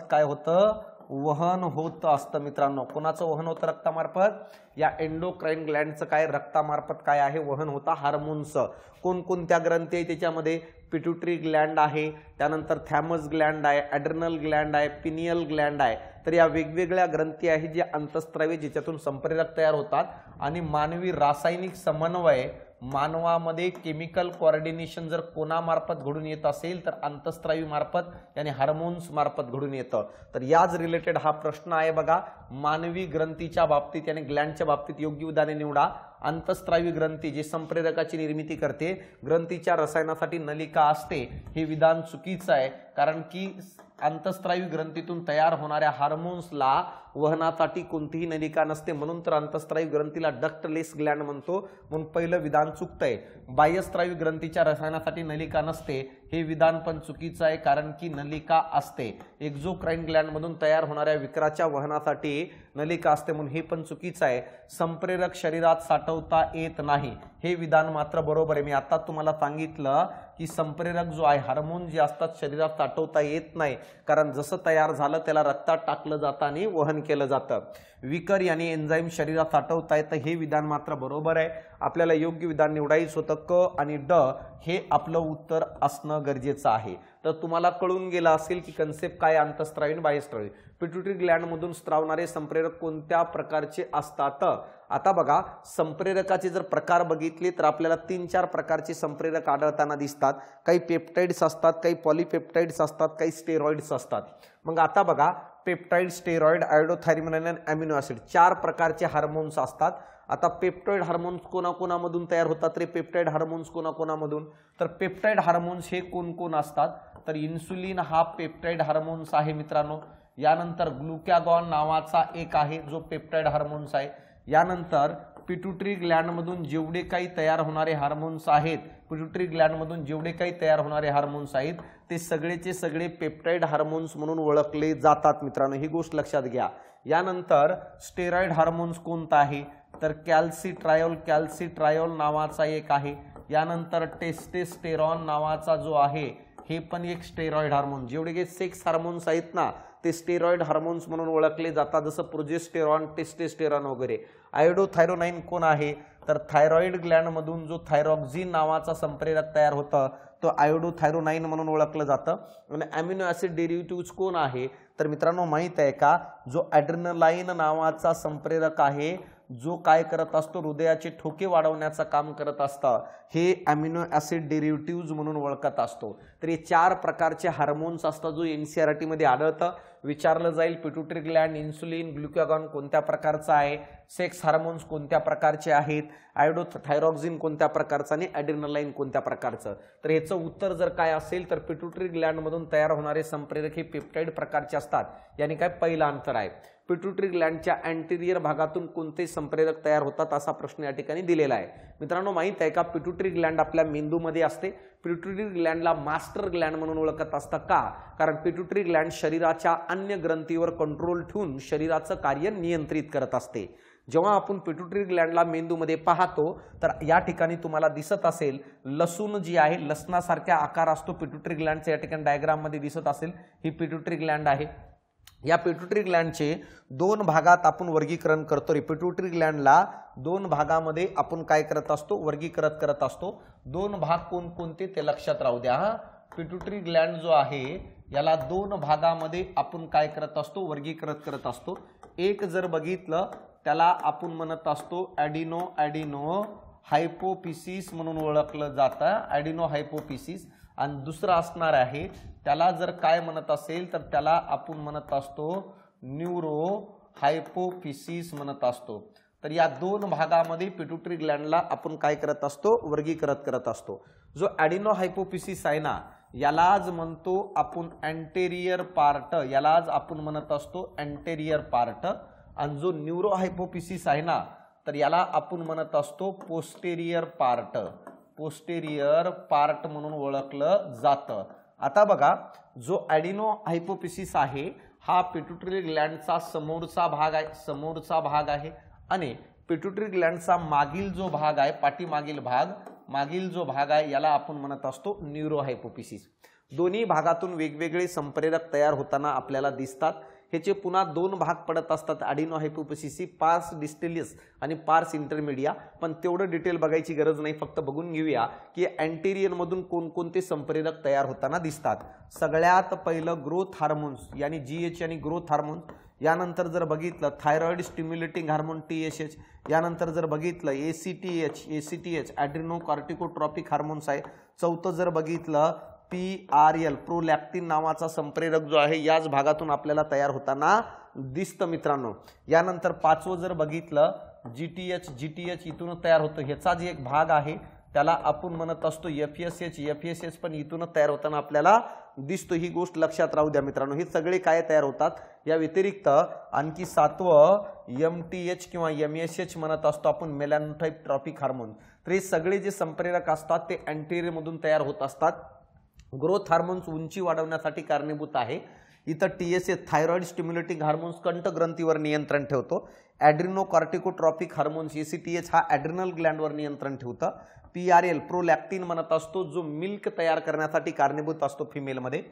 काय होतं, वहन होत असतं मित्रांनो। कोणाचं वहन होतं रक्तामार्फत, या एंडोक्राइन ग्लॅंडचं काय रक्तामार्फत काय आहे, वहन होता हार्मोन्स। कोणकोणत्या ग्रंथी आहे त्याच्यामध्ये, पिट्युटरी ग्लॅंड आहे, त्यानंतर थॅमस ग्लॅंड आहे, ॲड्रिनल ग्लॅंड आहे, पिनियल ग्लॅंड आहे। तर या वेगवेगळ्या ग्रंथी आहेत जे अंतस्त्रावी, ज्याच्यातून संप्रेरक तयार होतात। आणि मानवी रासायनिक समन्वय, मानवामध्ये केमिकल कोऑर्डिनेशन जर कोणामार्फत घडून येत असेल तर अंतस्त्रावी मार्फत यानी हार्मोन्स मार्फत घडून येतं। तर याच रिलेटेड हा प्रश्न आहे बघा, मानवी ग्रंथीच्या बाबतीत यानी ग्लॅंडच्या बाबतीत योग्य उदाहरणे निवडा। अंतस्त्रावी ग्रंथी जे संप्रेरकाची निर्मिती करते, ग्रंथीच्या रसायनासाठी नलिका असते, हे विधान चुकीचं आहे। कारण की अंतस्त्रावी ग्रंथीतून तयार होणाऱ्या हार्मोन्सला वहनासाठी कोणतीही नलिका नसते, म्हणून तर अंतस्त्रावी ग्रंथीला डक्टलेस ग्लॅंड म्हणतो। म्हणून पहिलं विधान चुकतंय। बाह्यस्त्रावी ग्रंथीच्या रसायनासाठी नलिका नसते, हे विधान पण चुकीचं आहे, कारण की नलिका असते। एक्झोक्राइन ग्लॅंड मधून तयार होणाऱ्या विकराच्या वहनासाठी नलिका असते, म्हणून हे पण चुकीचं आहे। संप्रेरक शरीरात साठवता येत नाही, हे विधान मात्र बरोबर आहे। मी आता तुम्हाला सांगितलं की संप्रेरक जो आहे, हार्मोन जे असतात शरीरात साठवता येत नाही, कारण जसं तयार झालं त्याला रक्तात टाकलं जातं आणि वहन केलं जातं। विकर यानी एन्झाईम शरीरात साठवता येतं, हे विधान मात्र बरोबर आहे। आपल्याला योग्य विधान निवडायचं होतं, क आणि ड हे आपलं उत्तर असणं गरजेचं आहे। तर तुम्हाला कळून गेलं असेल की कन्सेप्ट काय, अंतस्त्रावी आणि बाह्यस्त्रावी। पिट्युटरी ग्लॅंड मधून स्त्रावणारे संप्रेरक कोणत्या प्रकारचे असतात। आता बघा, संप्रेरकाचे जर प्रकार बघितले तर आपल्याला 3-4 प्रकारचे संप्रेरक आढळताना दिसतात। काही पेप्टाइड्स असतात, काही पॉलिपेप्टाइड्स असतात, काही स्टेरॉइड्स असतात। मग आता बघा, पेप्टाइड, स्टेरॉइड, आयोडोथायरमिन आणि अमिनो ऍसिड 4 प्रकारचे हार्मोन्स असतात। आता पेप्टाइड हार्मोन्स कोणाकोणामधून तयार होतात रे, पेप्टाइड हार्मोन्स कोणाकोणामधून, तर पेप्टाइड हार्मोन्स हे कोण असतात, तर इन्सुलिन हा पेप्टाइड हार्मोन्स आहे मित्रांनो। यानंतर ग्लुकॅगॉन नावाचा एक आहे जो पेप्टाइड हार्मोन्स आहे। यानंतर पिट्युटरी ग्लॅंड मधून जेवढे काही तयार होणारे हार्मोन्स आहेत, पिट्युटरी ग्लॅंड मधून जेवढे काही तयार होणारे हार्मोन्स आहेत ते सगळेचे सगळे पेप्टाइड हार्मोन्स म्हणून ओळखले जातात मित्रांनो, ही गोष्ट लक्षात घ्या। यानंतर स्टेरॉइड हार्मोन्स कोणता आहे, तर कॅल्सिट्रायोल नावाचा एक आहे। यानंतर टेस्टोस्टेरॉन नावाचा जो आहे हे पण एक स्टेरॉइड हार्मोन। जेवढे काही सेक्स हार्मोन्स आहेत ना ते स्टेरॉइड हार्मोन्स म्हणून ओळखले जातात, जसं प्रोजेस्टेरॉन, टेस्टोस्टेरॉन वगैरे। आयोडोथायरोनाइन कोण आहे, तर थायरॉइड ग्लॅंड मधून जो थायरॉक्सिन नावाचा संप्रेरक तयार होतं तो आयोडोथायरोनाइन म्हणून ओळखलं जातं। आणि अमिनो ऍसिड डेरिव्हेटिव्ह्ज कोण आहे, तर मित्रांनो माहित आहे का, जो ॲड्रेनालाइन नावाचा संप्रेरक आहे जो काय करत असतो, हृदयाचे ठोके वाढवण्याचं काम करत असतं, हे अमिनो ऍसिड डेरिव्हेटिव्ह्ज म्हणून ओळखत असतो। तर हे 4 प्रकारचे हार्मोन्स असतात जो एनसीईआरटी मध्ये आढळतं। विचारलं जाईल पिट्युटरी ग्लॅंड, इन्सुलिन, ग्लुकागॉन कोणत्या प्रकारचा आहे, सेक्स हार्मोन्स कोणत्या प्रकारचे आहेत, आयोडोथायरॉक्सिन कोणत्या प्रकारचं आणि ॲड्रिनलाइन कोणत्या प्रकारचं. तर ह्याचं उत्तर जर काय असेल तर पिट्युटरी ग्लॅंडमधून तयार होणारे संप्रेरक हे पेप्टाइड प्रकारचे असतात. याने काय पहिलं अंतर आहे. पिट्युटरी ग्लॅंडच्या अँटेरियर भागातून कोणते संप्रेरक तयार होतात असा प्रश्न या ठिकाणी दिलेला आहे. मित्रांनो माहित आहे का पिट्युटरी ग्लॅंड आपल्या मेंदूमध्ये असते. पिट्युटरी ग्लॅंडला मास्टर ग्लॅंड म्हणून ओळखत असतं का? कारण पिट्युटरी ग्लॅंड शरीराच्या अन्य ग्रंथीवर कंट्रोल ठेवून शरीराचं कार्य नियंत्रित करत असते. जेव्हा आपण पिट्युटरी ग्लॅंडला मेंदूमध्ये पाहतो तर या ठिकाणी तुम्हाला दिसत असेल लसूण जी आहे, लसणासारख्या आकार असतो पिट्युटरी ग्लॅंडचा, या ठिकाणी डायग्राम मध्ये दिसत असेल ही पिट्युटरी ग्लॅंड आहे. या पिट्युटरी ग्लॅंडचे दोन भागात आपण वर्गीकरण करतो. पिट्युटरी ग्लॅंडला दोन भागामध्ये आपण काय करत असतो, वर्गीकृत करत असतो. दोन भाग कोणकोणते ते लक्षात राहू द्या. पिट्युटरी ग्लॅंड जो आहे याला दोन भागामध्ये आपण काय करत असतो, वर्गीकृत करत असतो. एक जर बघितलं त्याला आपण म्हणत असतो ॲडिनो हायपोफिसिस म्हणून ओळखलं जातं, ॲडिनो हायपोफिसिस. आणि दुसरा असणार आहे त्याला जर काय म्हणत असेल तर त्याला आपण म्हणत असतो न्यूरो हायपोफिसिस म्हणत असतो. तर या दोन भागामध्ये पिट्युटरी ग्लॅंडला आपण काय करत असतो, वर्गीकृत करत असतो. जो ॲडिनो हायपोफिसिस आहे ना यालाच म्हणतो आपण अँटेरियर पार्ट, यालाच आपण म्हणत असतो अँटेरियर पार्ट. आणि जो न्यूरो हायपोफिसिस आहे ना तर याला आपण म्हणत असतो पोस्टेरियर पार्ट, पोस्टेरियर पार्ट म्हणून ओळखलं जातं. आता बघा जो ॲडिनो हायपोफिसिस आहे हा पिट्युटरी ग्लॅंडचा समोरचा भाग आहे, समोरचा भाग आहे. आणि पिट्युटरी ग्लॅंडचा मागील जो भाग आहे, पाठीमागील भाग, मागील जो भाग आहे याला आपण म्हणत असतो न्यूरो हायपोफिसिस. दोन्ही भागातून वेगवेगळे संप्रेरक तयार होताना आपल्याला दिसतात. ह्याचे पुन्हा दोन भाग पडत असतात ॲडिनो हायपोफिसिस, पार्स डिस्टेलियस आणि पार्स इंटरमिडिया. पण तेवढं डिटेल बघायची गरज नाही, फक्त बघून घेऊया की अँटेरियर मधून कोणकोणते संप्रेरक तयार होताना दिसतात. सगळ्यात पहिलं ग्रोथ हार्मोन्स यानी GH आणि ग्रोथ हार्मोन्स. यानंतर जर बघितलं थायरॉइड स्टिम्युलेटिंग हार्मोन TSH. यानंतर जर बघितलं ACTH ॲड्रिनो कॉर्टिकोट्रॉपिक हार्मोन्स आहे. चौथं जर बघितलं PRL प्रोलॅक्टिन नावाचा संप्रेरक जो आहे याच भागातून आपल्याला तयार होताना दिसतं मित्रांनो. यानंतर पाचवं जर बघितलं GTH इथून तयार होतं, ह्याचा जे एक भाग आहे त्याला आपण म्हणत असतो FSH पण इथून तयार होताना आपल्याला दिसतो. ही गोष्ट लक्षात राहू द्या मित्रांनो. हे सगळे काय तयार होतात. या व्यतिरिक्त आणखी सातवं MTH किंवा MSH म्हणत असतो आपण मेलॅनोटाइप ट्रॉपिक हार्मोन. तर हे सगळे जे संप्रेरक असतात ते अँटेरियर मधून तयार होत असतात. ग्रोथ हार्मोन्स उंची वाढवण्यासाठी कारणीभूत आहे. इथं TSH थायरॉइड स्टिम्युलेटिंग हार्मोन्स कंठग्रंथीवर नियंत्रण ठेवतो. ॲड्रिनो कॉर्टिकोट्रॉपिक हार्मोन्स ACTH हा ॲड्रिनल ग्लॅंडवर नियंत्रण ठेवतं. PRL प्रोलॅक्टिन म्हणत असतो जो मिल्क तयार करण्यासाठी कारणीभूत असतो फिमेलमध्ये.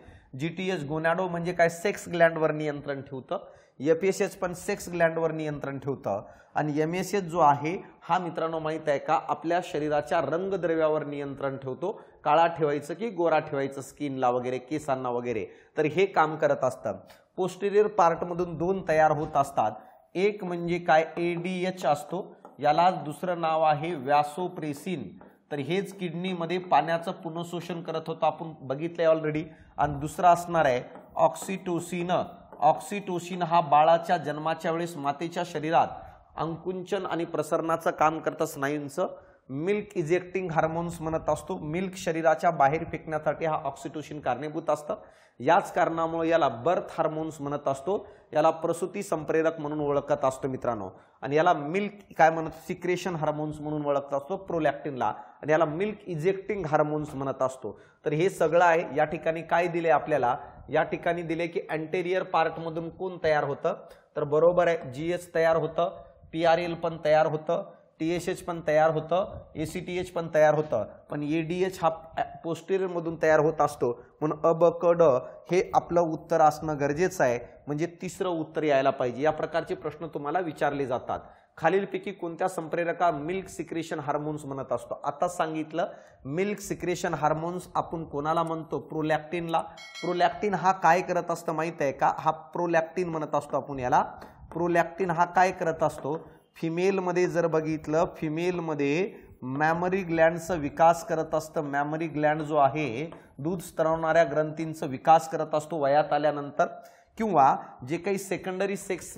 GTH गोनॅडो म्हणजे काय सेक्स ग्लॅंडवर नियंत्रण ठेवतं. FSH पण सेक्स ग्लॅंडवर नियंत्रण ठेवतं. आणि MSH जो आहे हा मित्रांनो माहित आहे का आपल्या शरीराच्या रंगद्रव्यावर नियंत्रण ठेवतो. काळा ठेवायचं की गोरा ठेवायचं स्किनला वगैरे, केसांना वगैरे, तर हे काम करत असतं. पोस्टेरियर पार्टमधून दोन तयार होत असतात. एक म्हणजे काय ADH असतो, याला दुसरं नाव आहे व्यासोप्रेसिन. तर हेच किडनीमध्ये पाण्याचं पुनर्शोषण करत होतं, आपण बघितलंय ऑलरेडी. आणि दुसरा असणार आहे ऑक्सिटोसिन. ऑक्सिटोसिन हा बाळाच्या जन्माच्या वेळेस मातेच्या शरीरात अंकुंचन आणि प्रसरणाचं काम करतं स्नायूंचं. मिल्क इजेक्टिंग हार्मोन्स म्हणत असतो. मिल्क शरीराच्या बाहेर फेकण्यासाठी हा ऑक्सिटोसिन कारणीभूत असतं. याच कारणामुळे याला बर्थ हार्मोन्स म्हणत असतो. याला प्रसूती संप्रेरक म्हणून ओळखत असतो मित्रांनो. आणि याला मिल्क काय म्हणत सिक्रेशन हार्मोन्स म्हणून ओळखत असतो प्रोलॅक्टिनला. आणि याला मिल्क इजेक्टिंग हार्मोन्स म्हणत असतो. तर हे सगळं आहे. या ठिकाणी काय दिले आपल्याला, या ठिकाणी दिले की अँटेरियर पार्ट मधून कोण तयार होतं, तर बरोबर आहे GH तयार होतं, PRL पण तयार होतं, TSH पण तयार होतं, ACTH पण तयार होतं. पण ADH हा पोस्टेरियर मधून तयार होत असतो. म्हणून अ-ब-क-ड हे आपलं उत्तर असणं गरजेचं आहे. म्हणजे तिसरं उत्तर यायला पाहिजे. या प्रकारचे प्रश्न तुम्हाला विचारले जातात. खालीलपैकी कोणत्या संप्रेरका मिल्क सिक्रेशन हार्मोन्स म्हणत असतो. आता सांगितलं मिल्क सिक्रेशन हार्मोन्स आपण कोणाला म्हणतो, प्रोलॅक्टिनला. प्रोलॅक्टिन हा काय करत असतं माहित आहे का, हा प्रोलॅक्टिन म्हणत असतो आपण याला. प्रोलॅक्टिन हा काय करत असतो, फिमेलमध्ये जर बघितलं, फिमेलमध्ये मॅमरी ग्लँडचा विकास करत असतं। मॅमरी ग्लँड जो आहे दूध स्त्रवणाऱ्या ग्रंथींचा विकास करत असतो वयात आल्यानंतर, किंवा जे काही सेकंडरी सेक्स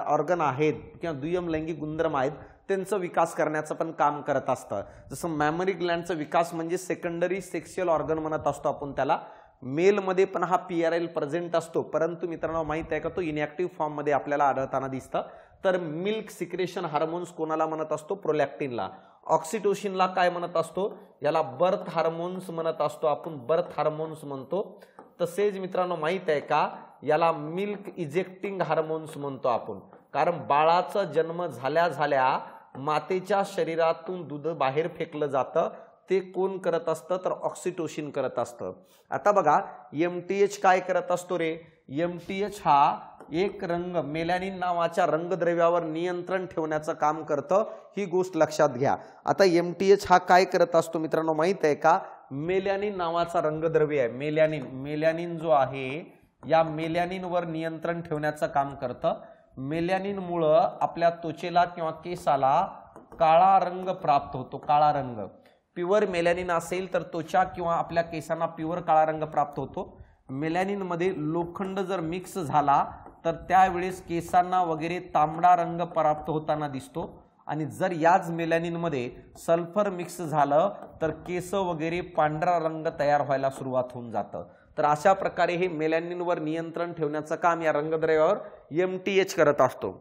ऑर्गन आहेत किंवा दुय्यम लैंगिक गुणधर्म आहेत त्यांचा विकास करण्याचं पण काम करत असतं। जसं मॅमरी ग्लँडचा विकास म्हणजे सेकंडरी सेक्शुअल ऑर्गन म्हणत असतो आपण त्याला। मेलमध्ये पण हा PRL प्रेझेंट असतो, परंतु मित्रांनो माहित आहे का तो इनॅक्टिव्ह फॉर्ममध्ये आपल्याला आढळताना दिसतं। तर मिल्क सिक्रेशन हार्मोन्स कोणाला म्हणत असतो? प्रोलॅक्टिनला। ऑक्सिटोसिनला काय म्हणत असतो? याला बर्थ हार्मोन्स म्हणत असतो आपण, बर्थ हार्मोन्स म्हणतो। तसेच मित्रांनो माहित आहे का याला मिल्क इजेक्टिंग हार्मोन्स म्हणतो आपण, कारण बाळाचा जन्म झाल्या झाल्या मातेच्या शरीरातून दूध बाहेर फेकलं जातं, ते कोण करत असतं? तर ऑक्सिटोसिन करत असतं। आता बघा MTH काय करत असतो रे? MTH हा एक रंग मेलॅनिन नावाच्या रंगद्रव्यावर नियंत्रण ठेवण्याचं काम करतं, ही गोष्ट लक्षात घ्या। आता MTH हा काय करत असतो मित्रांनो माहित आहे का? मेलॅनिन नावाचा रंगद्रव्य आहे मेलॅनिन, मेलॅनिन जो आहे या मेलॅनिनवर नियंत्रण ठेवण्याचं काम करतं। मेलॅनिनमुळं आपल्या त्वचेला किंवा केसाला काळा रंग प्राप्त होतो, काळा रंग। प्युअर मेलॅनिन असेल तर त्वचा किंवा आपल्या केसांना प्युअर काळा रंग प्राप्त होतो। मेलॅनिनमध्ये लोखंड जर मिक्स झाला तर त्यावेळेस केसांना वगैरे तांबडा रंग प्राप्त होताना दिसतो, आणि जर याच मेलॅनिनमध्ये सल्फर मिक्स झालं तर केस वगैरे पांढरा रंग तयार व्हायला सुरुवात होऊन जातं। तर अशा प्रकारे हे मेलॅनिनवर नियंत्रण ठेवण्याचं काम या रंगद्रव्यावर MTH करत असतो।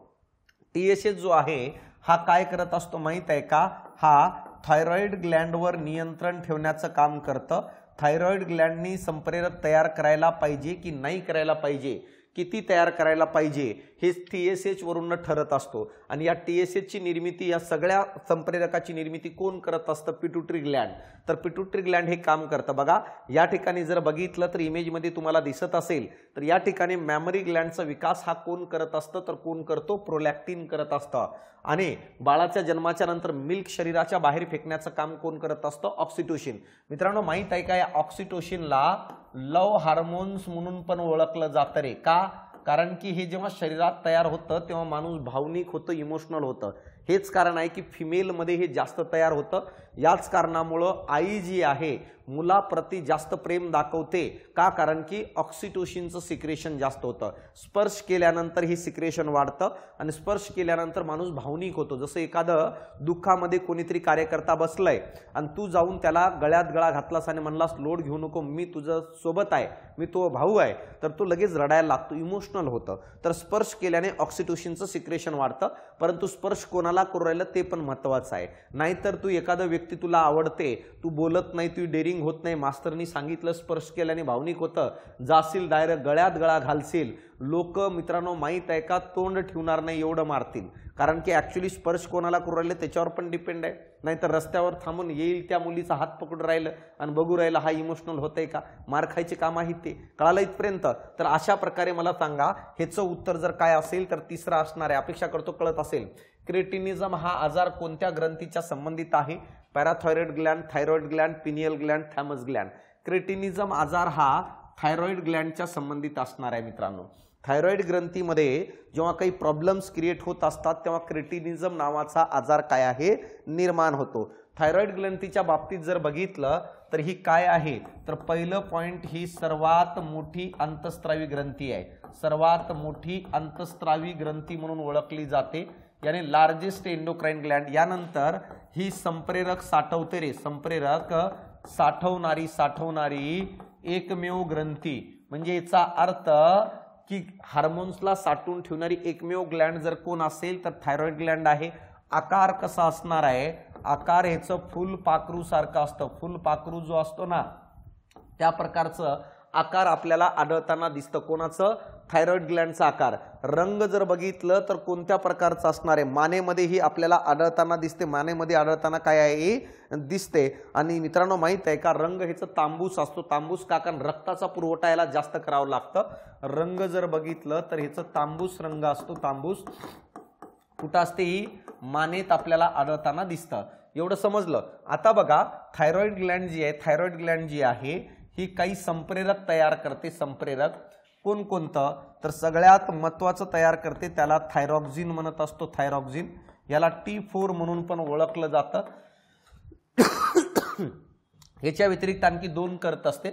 TSH जो आहे हा काय करत असतो माहित आहे का? हा थायरॉइड ग्लँडवर नियंत्रण ठेवण्याचं काम करतं। थायरॉइड ग्लँडनी संप्रेरक तयार करायला पाहिजे की नाही करायला पाहिजे, किती तयार करायला पाहिजे हे TSH वरून ठरत असतो। आणि या TSH ची निर्मिती, या सगळ्या संप्रेरकाची निर्मिती कोण करत असतं? Pituitary Gland. तर पिट्युटरी ग्लँड हे काम करतं। बघा या ठिकाणी जर बघितलं तर इमेजमध्ये तुम्हाला दिसत असेल तर या ठिकाणी मॅमरी ग्लँडचा विकास हा कोण करत असतं? तर कोण करतो? प्रोलॅक्टिन करत असतं। आणि बाळाच्या जन्माच्या नंतर मिल्क शरीराच्या बाहेर फेकण्याचं काम कोण करत असतं? ऑक्सिटोसिन। मित्रांनो माहित आहे का या ऑक्सिटोसिनला लव हार्मोन्स म्हणून पण ओळखलं जातं रे। का? कारण की हे जेव्हा शरीरात तयार होतं तेव्हा माणूस भावनिक होतं, इमोशनल होतं। हेच कारण आहे की फिमेलमध्ये हे जास्त तयार होतं। याच कारणामुळं आई जी आहे मुलाप्रती जास्त प्रेम दाखवते। का? कारण की ऑक्सिटोसिनचं सिक्रेशन जास्त होतं। स्पर्श केल्यानंतर ही सिक्रेशन वाढतं आणि स्पर्श केल्यानंतर माणूस भावनिक होतो। जसं एखादं दुःखामध्ये कोणीतरी कार्यकर्ता बसलाय आणि तू जाऊन त्याला गळ्यात गळा घातलास आणि म्हणलास लोड घेऊ नको, मी तुझं सोबत आहे, मी तो भाऊ आहे, तर तो लगेच रडायला लागतो, इमोशनल होतं। तर स्पर्श केल्याने ऑक्सिटोसिनचं सिक्रेशन वाढतं, परंतु स्पर्श कोणाला करू राहिलं ते पण महत्त्वाचं आहे। नाहीतर तू एखादा व्यक्ती तुला आवडते, तू बोलत नाही, तू डेअरिंग होत नाही, मास्तरनी सांगितलं स्पर्श केल्याने भावनिक होतं, जाशील डायरेक्ट गळ्यात गळा घालशील, लोक मित्रांनो माहित आहे का तोंड ठेवणार नाही एवढं मारतील। कारण की ऍक्च्युअली स्पर्श कोणाला करू राहिले त्याच्यावर पण डिपेंड आहे। नाहीतर रस्त्यावर थांबून येईल त्या मुलीचा हात पकडून राहिलं आणि बघू राहिलं हा इमोशनल होतंय का? मार खायचे काम आहे ते, कळालं इथपर्यंत? तर अशा प्रकारे मला सांगा ह्याचं उत्तर जर काय असेल तर तिसरा असणार आहे, अपेक्षा करतो कळत असेल। क्रेटिनिझम हा आजार कोणत्या ग्रंथीच्या संबंधित आहे? Parathyroid gland, thyroid gland, pineal gland, thymus gland. Cretinism आजार हा थायरॉइड ग्लँडच्या संबंधित असणार आहे मित्रांनो। थायरॉइड ग्रंथीमध्ये जेव्हा काही प्रॉब्लेम्स क्रिएट होत असतात तेव्हा क्रेटिनिझम नावाचा आजार काय आहे? निर्माण होतो। थायरॉइड ग्रंथीच्या बाबतीत जर बघितलं तर ही काय आहे? तर पहिलं पॉइंट, ही सर्वात मोठी अंतस्त्रावी ग्रंथी आहे, सर्वात मोठी अंतस्त्रावी ग्रंथी म्हणून ओळखली जाते, यानी लार्जेस्ट एंडोक्राइन ग्लँड। यानंतर ही संप्रेरक साठवते रे, संप्रेरक साठवणारी एकमेव ग्रंथी, म्हणजे याचा अर्थ की हार्मोन्सला साठवून ठेवणारी एकमेव ग्लँड जर कोण असेल तर थायरॉइड ग्लँड आहे। आकार कसा असणार आहे? आकार ह्याचं फुलपाखरू सारखं असतं, फुलपाखरू जो असतो ना त्या प्रकारचं आकार आपल्याला आढळताना दिसतं। कोणाचं? थायरॉइड ग्लँडचा आकार। रंग जर बघितलं तर कोणत्या प्रकारचा असणार आहे? मानेमध्ये ही आपल्याला आढळताना दिसते, मानेमध्ये आढळताना काय आहे? दिसते। आणि मित्रांनो माहित आहे का रंग ह्याचं तांबूस असतो, तांबूस का? कारण रक्ताचा पुरवठा याला जास्त करावा लागतं। रंग जर बघितलं तर ह्याचं तांबूस रंग असतो, तांबूस। कुठं असते? ही मानेत आपल्याला आढळताना दिसतं। एवढं समजलं। आता बघा थायरॉइड ग्लँड जी आहे, थायरॉइड ग्लँड जी आहे ही काही संप्रेरक तयार करते। संप्रेरक कोणकोणतं? तर सगळ्यात महत्त्वाचं तयार करते त्याला थायरॉक्सिन म्हणत असतो, थायरॉक्सिन। याला T4 म्हणून पण ओळखलं जातं। याच्या व्यतिरिक्त आणखी 2 करत असते,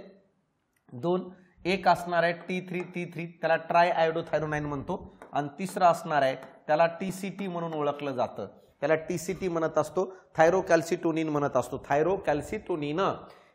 2 एक असणार आहे T3 त्याला ट्राय आयोडोथायरोनाइन म्हणतो, आणि तिसरा असणार आहे त्याला TCT म्हणून ओळखलं जातं, त्याला TCT म्हणत असतो, थायरोकॅल्सिटोनिन म्हणत असतो. थायरोकॅल्सिटोनिन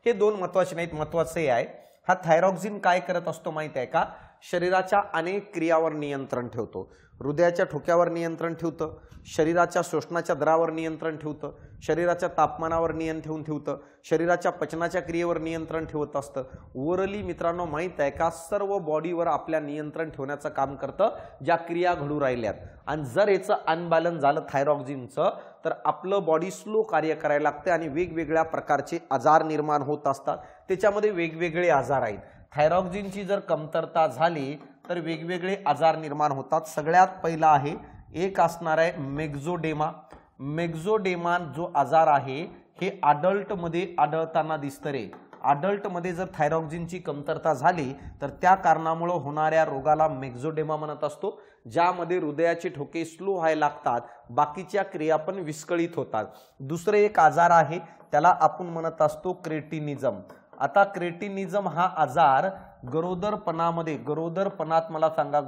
हे 2 महत्वाचे नाहीत, महत्वाचे आहे. हा थायरॉक्सिन काय करत असतो माहित आहे का? शरीराच्या अनेक क्रियावर नियंत्रण ठेवतो. हृदयाच्या ठोक्यावर नियंत्रण ठेवतं, शरीराच्या श्वसनाच्या दरावर नियंत्रण ठेवतं, शरीराच्या तापमानावर नियंत्रण ठेवतं, शरीराच्या पचनाच्या क्रियेवर नियंत्रण ठेवत असतं. ओव्हरऑली मित्रांनो माहित आहे का, सर्व बॉडीवर आपल्या नियंत्रण ठेवण्याचं काम करतं ज्या क्रिया घडू राहिल्यात. आणि जर याचं अनबॅलन्स झालं थायरॉक्सिनचं, तर आपलं बॉडी स्लो कार्य करायला लागते आणि वेगवेगळ्या प्रकारचे आजार निर्माण होत असतात. त्याच्यामध्ये वेगवेगळे आजार आहेत. थायरॉक्सिनची जर कमतरता झाली तर वेगवेगळे आजार निर्माण होतात. सगळ्यात पहिला आहे, एक असणार आहे मेक्झोडेमा. मेक्झोडेमा जो आजार आहे हे अडल्टमध्ये आढळताना दिसतं रे. अडल्टमध्ये जर थायरॉक्सिनची कमतरता झाली तर त्या कारणामुळे होणाऱ्या रोगाला मेक्झोडेमा म्हणत असतो, ज्यामध्ये हृदयाचे ठोके स्लो व्हायला लागतात, बाकीच्या क्रिया पण विस्कळीत होतात. दुसरे एक आजार आहे त्याला आपण म्हणत असतो क्रेटिनिझम. आता क्रेटिनिझम हा आजार गरोदरपणामध्ये, गरोदरपणात मला सांगा,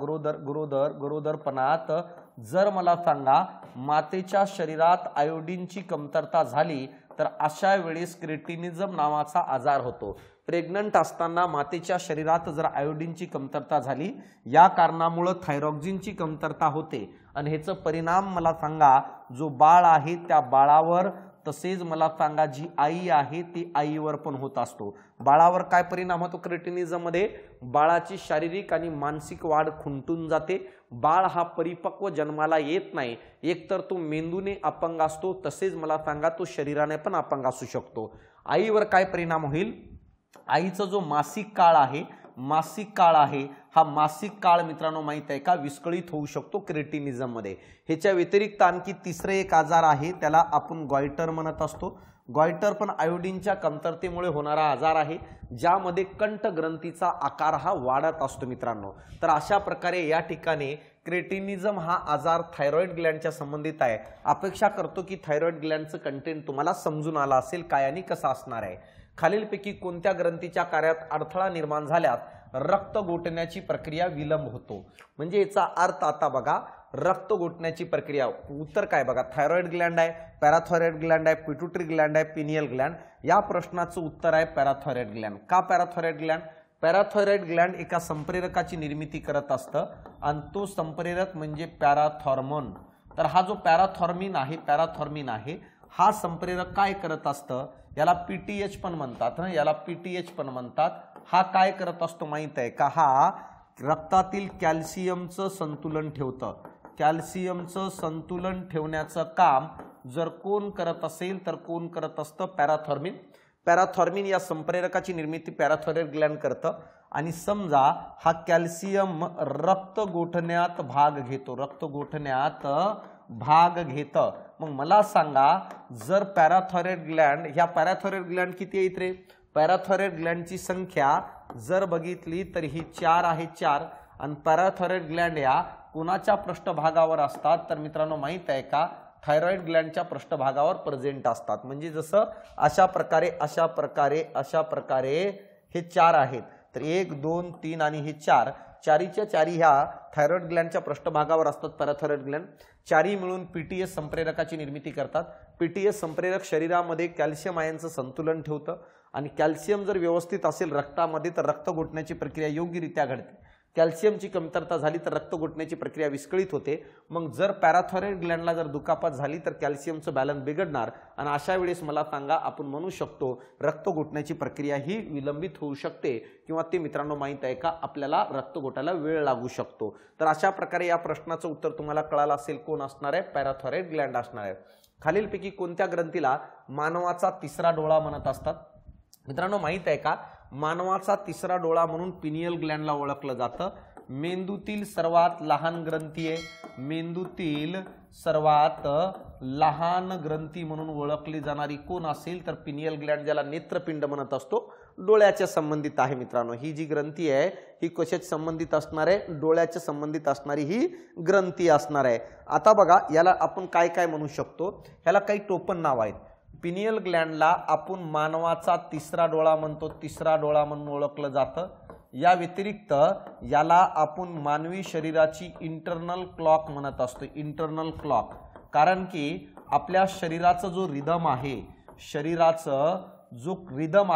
गरोदरपणात जर मला सांगा मातेच्या शरीरात आयोडीनची कमतरता झाली तर अशा वेळेस क्रेटिनिझम नावाचा आजार होतो. प्रेग्नंट असताना मातेच्या शरीरात जर आयोडीनची कमतरता झाली, या कारणामुळे थायरॉक्सिनची कमतरता होते आणि ह्याचा परिणाम मला सांगा जो बाळ आहे त्या बाळावर, तसेच मला सांगा जी आई आहे ती आईवर पण होत असतो. बाळावर काय परिणाम होतो क्रेटिनिझम मध्ये? बाळाची शारीरिक आणि मानसिक वाढ खुंटून जाते. बाळ हा परिपक्व जन्माला येत नाही. एकतर तो मेंदूने अपंग असतो, तसेच मला सांगा तो शरीराने पण अपंग असू शकतो. आईवर काय परिणाम होईल? आईचा जो मासिक काळ आहे, हा मासिक काळ मित्रांनो माहित आहे का विस्कळीत होऊ शकतो क्रेटिनिझम मध्ये. ह्याच्या व्यतिरिक्त आणखी तिसरे एक आजार आहे त्याला आपण गॉयटर म्हणत असतो. गॉयटर पण आयोडीनच्या कमतरतेमुळे होणारा आजार आहे, ज्यामध्ये कंठ ग्रंथीचा आकार हा वाढत असतो मित्रांनो. तर अशा प्रकारे या ठिकाणी क्रेटिनिझम हा आजार थायरॉइड ग्लँडच्या संबंधित आहे. अपेक्षा करतो की थायरॉइड ग्लँडचं कंटेंट तुम्हाला समजून आला असेल काय आणि कसं असणार आहे. खालीलपैकी कोणत्या ग्रंथीच्या कार्यात अडथळा निर्माण झाल्यास रक्त गोठण्याची प्रक्रिया विलंब होतो? म्हणजे याचा अर्थ आता बघा, रक्त गोठण्याची प्रक्रिया, उत्तर काय बघा, थायरॉइड ग्लँड आहे, पॅराथायरॉइड ग्लँड आहे, पिट्युटरी ग्लँड आहे, पिनियल ग्लँड. या प्रश्नाचं उत्तर आहे पॅराथायरॉइड ग्लँड. का पॅराथायरॉइड ग्लँड? पॅराथायरॉइड ग्लँड एका संप्रेरकाची निर्मिती करत असतं आणि तो संप्रेरक म्हणजे पॅराथॉर्मोन. तर हा जो पॅराथॉर्मिन आहे हा संप्रेरक काय करत असतं? याला PTH पण म्हणतात, याला PTH पण म्हणतात. हा काय करत असतो माहित आहे का? हा रक्तातील कॅल्शियमचं संतुलन ठेवतं. कॅल्शियमचं संतुलन ठेवण्याचं काम जर कोण करत असेल तर कोण करत असतं? पॅराथॉर्मिन. पॅराथॉर्मिन या संप्रेरकाची निर्मिती पॅराथायरॉइड ग्लँड करतं. आणि समजा हा कॅल्शियम रक्त गोठण्यात भाग घेतो, मग मला सांगा जर पॅराथायरॉइड ग्लँड, ह्या पॅराथायरॉइड ग्लँड किती आहेत रे? पॅराथायरॉइड ग्लँडची संख्या जर बघितली तर ही 4 आहे, 4. आणि पॅराथायरॉइड ग्लँड या कोणाच्या पृष्ठभागावर असतात तर मित्रांनो माहित आहे का? थायरॉइड ग्लँडच्या पृष्ठभागावर प्रेझेंट असतात. म्हणजे जसं अशा प्रकारे हे 4 आहेत, तर 1 2 3 आणि हे 4, चारीच्या चारी ह्या थायरॉइड ग्लँडच्या पृष्ठभागावर असतात पॅराथायरॉइड ग्लँड. चारी मिळून PTH संप्रेरकाची निर्मिती करतात. PTH संप्रेरक शरीरामध्ये कॅल्शियम आयनचं संतुलन ठेवतं आणि कॅल्शियम जर व्यवस्थित असेल रक्तामध्ये तर रक्त गोठण्याची प्रक्रिया योग्यरित्या घडते. कॅल्शियमची कमतरता झाली तर रक्त गोठण्याची प्रक्रिया विस्कळीत होते. मग जर पॅराथायरॉइड ग्लँडला जर दुखापत झाली तर कॅल्शियमचं बॅलन्स बिघडणार आणि अशा वेळेस मला सांगा आपण म्हणू शकतो रक्त गोठण्याची प्रक्रिया ही विलंबित होऊ शकते किंवा ते मित्रांनो माहित आहे का आपल्याला रक्त गोठायला वेळ लागू शकतो. तर अशा प्रकारे या प्रश्नाचं उत्तर तुम्हाला कळालं असेल. कोण असणार आहे? पॅराथायरॉइड ग्लँड असणार आहे. खालीलपैकी कोणत्या ग्रंथीला मानवाचा तिसरा डोळा म्हणत असतात? मित्रांनो माहित आहे का मानवाचा तिसरा डोळा म्हणून पिनियल ग्लँडला ओळखलं जातं. मेंदूतील सर्वात लहान ग्रंथी आहे, मेंदूतील सर्वात लहान ग्रंथी म्हणून ओळखली जाणारी कोण असेल तर पिनियल ग्लँड, ज्याला नेत्रपिंड म्हणत असतो, डोळ्याच्या संबंधित आहे मित्रांनो. ही जी ग्रंथी आहे ही कशाच्या संबंधित असणार आहे? डोळ्याच्या संबंधित असणारी ही ग्रंथी असणार आहे. आता बघा याला आपण काय काय म्हणू शकतो? ह्याला काही टोपण नाव आहेत. पिनियल ग्लँडला आपण मानवाचा तिसरा डोळा म्हणतो, तिसरा डोळा म्हणून ओळखलं जातं। या व्यतिरिक्त याला आपण मानवी शरीराची इंटरनल क्लॉक म्हणत असतो, इंटरनल क्लॉक। कारण की आपल्या शरीराचा जो रिदम आहे, शरीराचं जो रिदम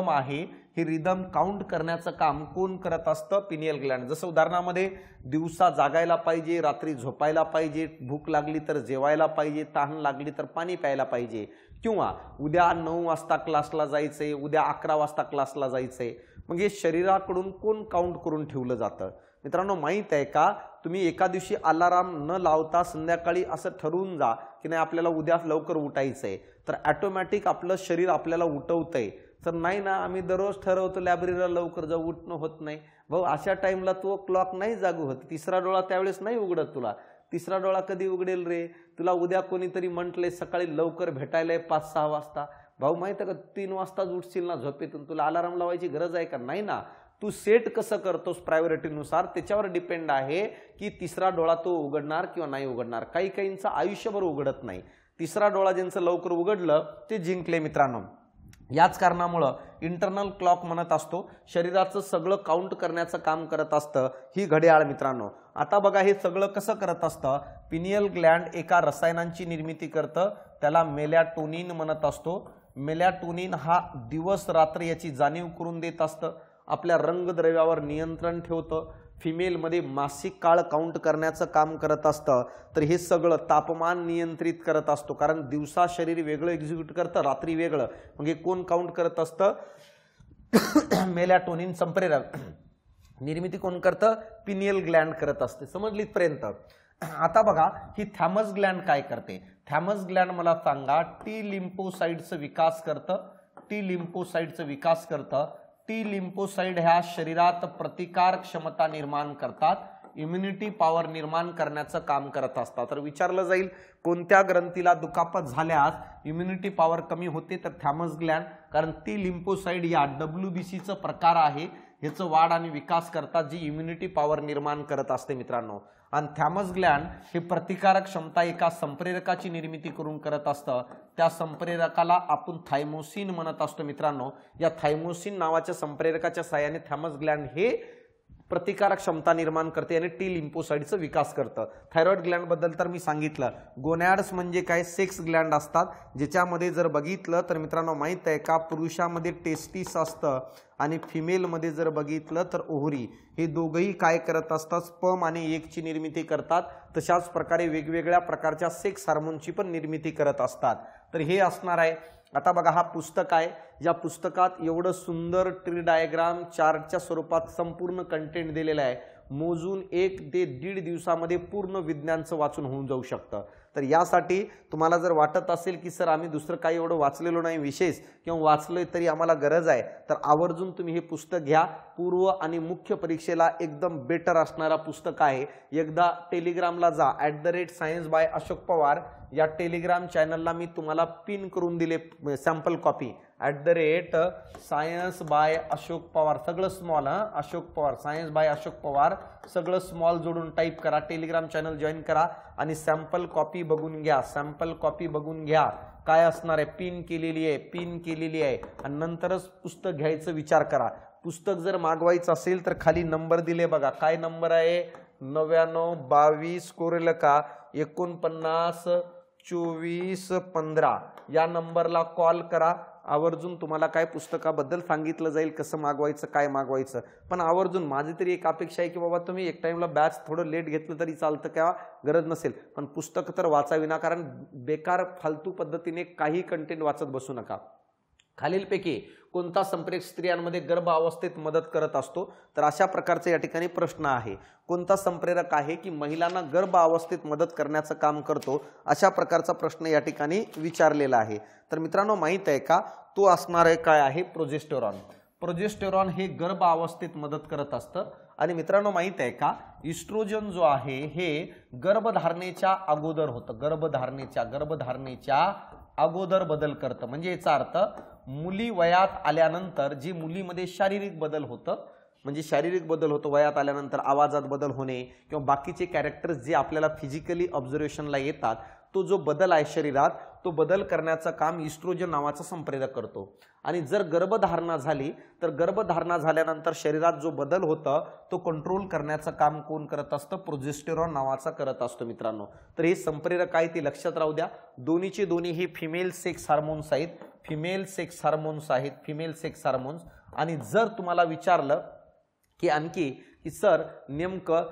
आहे हे रिदम काउंट करण्याचं काम कोण करत असतं? Pineal Gland. जसं उदाहरणामध्ये दिवसा जागायला पाहिजे, रात्री झोपायला पाहिजे, भूक लागली तर जेवायला पाहिजे, तहान लागली तर पाणी प्यायला पाहिजे, किंवा उद्या 9 वाजता क्लासला जायचंय, उद्या 11 वाजता क्लासला जायचंय, मग हे शरीराकडून कोण काउंट करून ठेवलं जातं? मित्रांनो, माहित आहे का, तुम्ही एका दिवशी अलार्म न लावता संध्याकाळी असं ठरवून जा की नाही आपल्याला उद्या लवकर उठायचंय, तर ऑटोमॅटिक आपलं शरीर आपल्याला उठवतंय। तर नाही ना, आम्ही दररोज ठरवतो लायब्ररीला लवकर जाऊ, उठणं होत नाही। भाऊ, अशा टाइमला तो क्लॉक नाही जागू होत, तिसरा डोळा त्यावेळेस नाही उघडत तुला। तिसरा डोळा कधी उघडेल रे? तुला उद्या कोणीतरी म्हटलंय सकाळी लवकर भेटायलाय 5-6 वाजता, भाऊ माहित आहे का 3 वाजताच उठशील ना झोपेतून, तुला अलार्म लावायची गरज आहे का? नाही ना। तू सेट कसं करतोस प्रायोरिटीनुसार त्याच्यावर डिपेंड आहे की तिसरा डोळा तो उघडणार किंवा नाही उघडणार। काही काहींचं आयुष्यभर उघडत नाही, तिसरा डोळा ज्यांचं लवकर उघडलं ते जिंकले मित्रांनो। याच कारणामुळं इंटरनल क्लॉक म्हणत असतो, शरीराचं सगळं काउंट करण्याचं काम करत असतं ही घड्याळ मित्रांनो। आता बघा हे सगळं कसं करत असतं, पिनियल ग्लँड एका रसायनांची निर्मिती करतं, त्याला मेलॅटोनिन म्हणत असतो। मेलॅटोनिन हा दिवस रात्र याची जाणीव करून देत असतं, आपल्या रंगद्रव्यावर नियंत्रण ठेवतं, फिमेलमध्ये मासिक काळ काउंट करण्याचं काम करत असतं। तर हे सगळं तापमान नियंत्रित करत असतो, कारण दिवसा शरीर वेगळं एक्झिक्यूट करतं, रात्री वेगळं, मग हे कोण काउंट करत असतं? मेलॅटोनिन संप्रेरक निर्मिती कोण करतं? पिनियल ग्लँड करत असते। समजली इथपर्यंत? आता बघा ही थॅमस ग्लँड काय करते? थॅमस ग्लँड मला सांगा, टी लिम्फोसाइटचा विकास करतं, टी लिम्फोसाइटचा विकास करतं। टी लिम्फोसाइट ह्या शरीरात प्रतिकार क्षमता निर्माण करतात, इम्युनिटी पॉवर निर्माण करण्याचं काम करत असतात। तर विचारलं जाईल कोणत्या ग्रंथीला दुखापत झाल्यास इम्युनिटी पॉवर कमी होते? तर थॅमस ग्लँड, कारण टी लिम्फोसाइट या WBCचं प्रकार आहे, ह्याचं वाढ आणि विकास करतात, जी इम्युनिटी पॉवर निर्माण करत असते मित्रांनो। आणि थॅमस ग्लँड हे प्रतिकारक क्षमता एका संप्रेरकाची निर्मिती करून करत असतं, त्या संप्रेरकाला आपण थायमोसिन म्हणत असतो मित्रांनो। या थायमोसिन नावाच्या संप्रेरकाच्या सहाय्याने थॅमस ग्लँड हे प्रतिकारक क्षमता निर्माण करते आणि टी लिम्फोसाइटचा विकास करतं। थायरॉइड ग्लँड बद्दल तर मी सांगितलं। गोनॅड्स म्हणजे काय? सेक्स ग्लँड असतात, ज्याच्यामध्ये जर बघितलं तर मित्रांनो माहित आहे का, पुरुषामध्ये टेस्टिस असतं आणि फिमेलमध्ये जर बघितलं तर ओव्हरी। हे दोघंही काय करत असतात? स्पर्म आणि एगची निर्मिती करतात। तशाच प्रकारे वेगवेगळ्या प्रकारच्या सेक्स हार्मोनची पण निर्मिती करत असतात। तर हे असणार आहे। आता बघा हा पुस्तक आहे, या पुस्तकात एवढं सुंदर ट्री डायग्राम चार्टच्या स्वरूपात संपूर्ण कंटेंट दिलेलं आहे, मोजून 1 ते 1.5 दिवसामध्ये पूर्ण विज्ञानचं वाचून होऊन जाऊ शकतं। तर यासाठी तुम्हाला जर वाटत असेल की सर आम्ही दुसरं काही एवढं वाचलेलो नाही विशेष, किंवा वाचलोय तरी आम्हाला गरज आहे, तर आवर्जून तुम्ही हे पुस्तक घ्या। पूर्व आणि मुख्य परीक्षेला एकदम बेटर असणारा पुस्तक आहे। एकदा टेलिग्रामला जा, @science by अशोक पवार या टेलिग्राम चॅनलला मी तुम्हाला पिन करून दिले sample copy, @science by Ashok Pawar, सगळं small, Ashok Pawar, science by Ashok Pawar सगळं स्मॉल जोडून टाईप करा, टेलिग्राम चॅनल जॉईन करा आणि सॅम्पल कॉपी बघून घ्या। सॅम्पल कॉपी बघून घ्या, काय असणार आहे? पिन केलेली आहे, पिन केलेली आहे, आणि नंतरच पुस्तक घ्यायचं विचार करा। पुस्तक जर मागवायचं असेल तर खाली नंबर दिले बघा, काय नंबर आहे? 9922 कोरेलका 49 24 15 या नंबरला कॉल करा। आवर्जून तुम्हाला काय पुस्तकाबद्दल सांगितलं जाईल, कसं मागवायचं, काय मागवायचं। पण आवर्जून माझी तरी एक अपेक्षा आहे की बाबा तुम्ही एक टाइमला बॅच थोडं लेट घेतलं तरी चालतं, किंवा गरज नसेल, पण पुस्तक तर वाचावी ना, कारण बेकार फालतू पद्धतीने काही कंटेंट वाचत बसू नका। खालीलपैकी कोणता संप्रेरक स्त्रियांमध्ये गर्भ अवस्थेत मदत करत असतो? तर अशा प्रकारचा या ठिकाणी प्रश्न आहे, कोणता संप्रेरक आहे की महिलांना गर्भ अवस्थेत मदत करण्याचं काम करतो? अशा प्रकारचा प्रश्न या ठिकाणी विचारलेला आहे। तर मित्रांनो माहित आहे का, तो असणार आहे काय आहे? प्रोजेस्टेरॉन। प्रोजेस्टेरॉन हे गर्भ अवस्थेत मदत करत असतं। आणि मित्रांनो माहित आहे का, इस्ट्रोजन जो आहे हे गर्भधारणेच्या अगोदर होतं, गर्भधारणेच्या अगोदर बदल करतं। म्हणजे याचा अर्थ मुली वयात आल्यानंतर जी मुलीमध्ये शारीरिक बदल होतं, म्हणजे शारीरिक बदल होतो वयात आल्यानंतर, आवाजात बदल होणे किंवा बाकीचे कॅरेक्टर्स जे आपल्याला फिजिकली ऑब्झर्वेशनला येतात, तो जो बदल आहे शरीरात तो बदल करण्याचं काम इस्ट्रोजन नावाचा संप्रेरक करतो। आणि जर गर्भधारणा झाली तर गर्भधारणा झाल्यानंतर शरीरात जो बदल होता तो कंट्रोल करण्याचं काम कोण करत असतं, प्रोजेस्टेरॉन नावाचा करत असतो मित्रांनो। तर हे संप्रेरक आहे ते लक्षात राहू द्या। दोन्हीचे दोन्ही हे फिमेल सेक्स हार्मोन्स आहेत, फिमेल सेक्स हार्मोन्स आहेत, फिमेल सेक्स हार्मोन्स। आणि जर तुम्हाला विचारलं की आणखी की सर नेमकं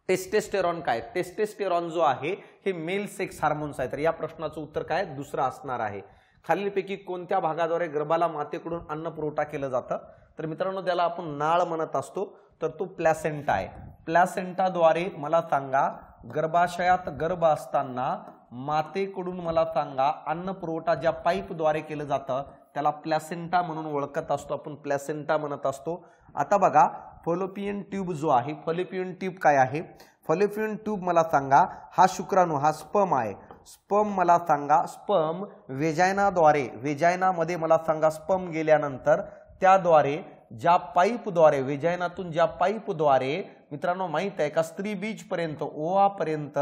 टेस्टेस्टेरॉन काय, टेस्टेस्टेरॉन जो आहे हे मेल सेक्स हार्मोन्स आहे। तर या प्रश्नाचं उत्तर काय दुसरं असणार आहे। खालीलपैकी कोणत्या भागाद्वारे गर्भाला मातेकडून अन्न पुरवठा केलं जातं, तर मित्रांनो त्याला आपण नाळ म्हणत असतो, तर तो प्लॅसेंटा आहे। प्लॅसेंटाद्वारे मला सांगा गर्भाशयात गर्भ असताना मातेकडून मला सांगा अन्न पुरवठा ज्या पाईपद्वारे केलं जातं त्याला प्लॅसेंटा म्हणून ओळखत असतो आपण, प्लॅसेंटा म्हणत असतो। आता बघा फॉलोपियन ट्यूब जो आहे, फॉलोपियन ट्यूब काय आहे, फॉलोपियन ट्यूब मला सांगा हा शुक्राणू हा स्पर्म आहे। स्पर्म मला सांगा स्पर्म वेजायनाद्वारे, वेजायनामध्ये मला सांगा स्पर्म गेल्यानंतर त्याद्वारे ज्या पाईपद्वारे वेजायनातून ज्या पाईपद्वारे मित्रांनो माहित आहे का स्त्री बीज पर्यंत ओवापर्यंत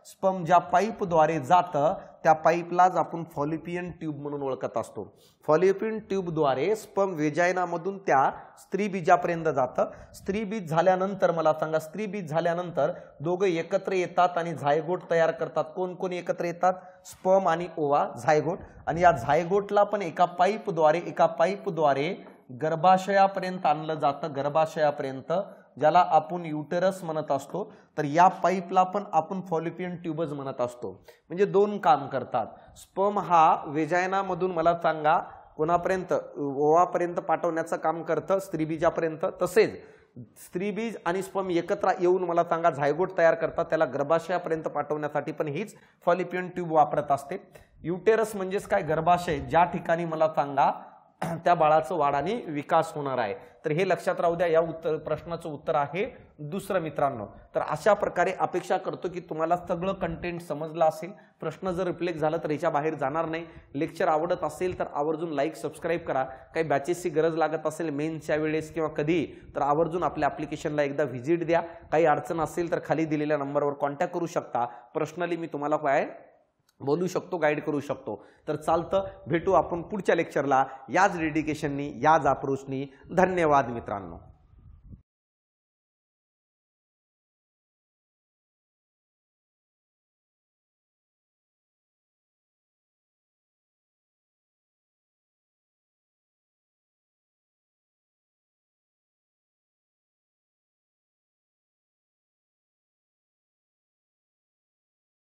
स्पर्म ज्या पाईपद्वारे जातं त्या पाईपलाच आपण फॉलोपियन ट्यूब म्हणून ओळखत असतो। फॉलोपियन ट्यूबद्वारे स्पर्म वेजायनामधून त्या स्त्री बीजापर्यंत जातं। स्त्री बीज झाल्यानंतर मला सांगा स्त्री बीज झाल्यानंतर दोघं एकत्र येतात आणि झायगोट तयार करतात। कोण कोण एकत्र येतात, स्पर्म आणि ओवा, झायगोट। आणि या झायगोटला पण एका पाईपद्वारे गर्भाशयापर्यंत आणलं जातं, गर्भाशयापर्यंत, ज्याला आपण युटेरस म्हणत असतो। तर या पाईपला पण आपण फॉलोपियन ट्यूबच म्हणत असतो। म्हणजे दोन काम करतात, स्पर्म हा वेजायनामधून मला सांगा कोणापर्यंत ओवापर्यंत पाठवण्याचं काम करतं स्त्रीबीजापर्यंत, तसेच स्त्रीबीज आणि स्पर्म एकत्र येऊन मला सांगा झायगोट तयार करतात, त्याला गर्भाशयापर्यंत पाठवण्यासाठी पण हीच फॉलोपियन ट्यूब वापरत असते। युटेरस म्हणजेच काय, गर्भाशय, ज्या ठिकाणी मला सांगा त्या बाळाचं वाढ आणि विकास होणार आहे। तर हे लक्षात राहू द्या, या प्रश्नाचं उत्तर आहे दुसरं मित्रांनो। तर अशा प्रकारे अपेक्षा करतो की तुम्हाला सगळं कंटेंट समजलं असेल। प्रश्न जर रिफ्लेक्ट झाला तर याच्या बाहेर जाणार नाही। लेक्चर आवडत असेल तर आवर्जून लाईक सबस्क्राईब करा। काही बॅचेसची गरज लागत असेल मेन्सच्या वेळेस किंवा कधी तर आवर्जून आपल्या ॲप्लिकेशनला एकदा व्हिजिट द्या। काही अडचण असेल तर खाली दिलेल्या नंबरवर कॉन्टॅक्ट करू शकता। पर्सनली मी तुम्हाला काय बोलू शकतो, गाईड करू शकतो। तर चालतं, भेटू आपण पुढच्या लेक्चरला याच डेडिकेशननी, याच अप्रोचनी। धन्यवाद मित्रांनो।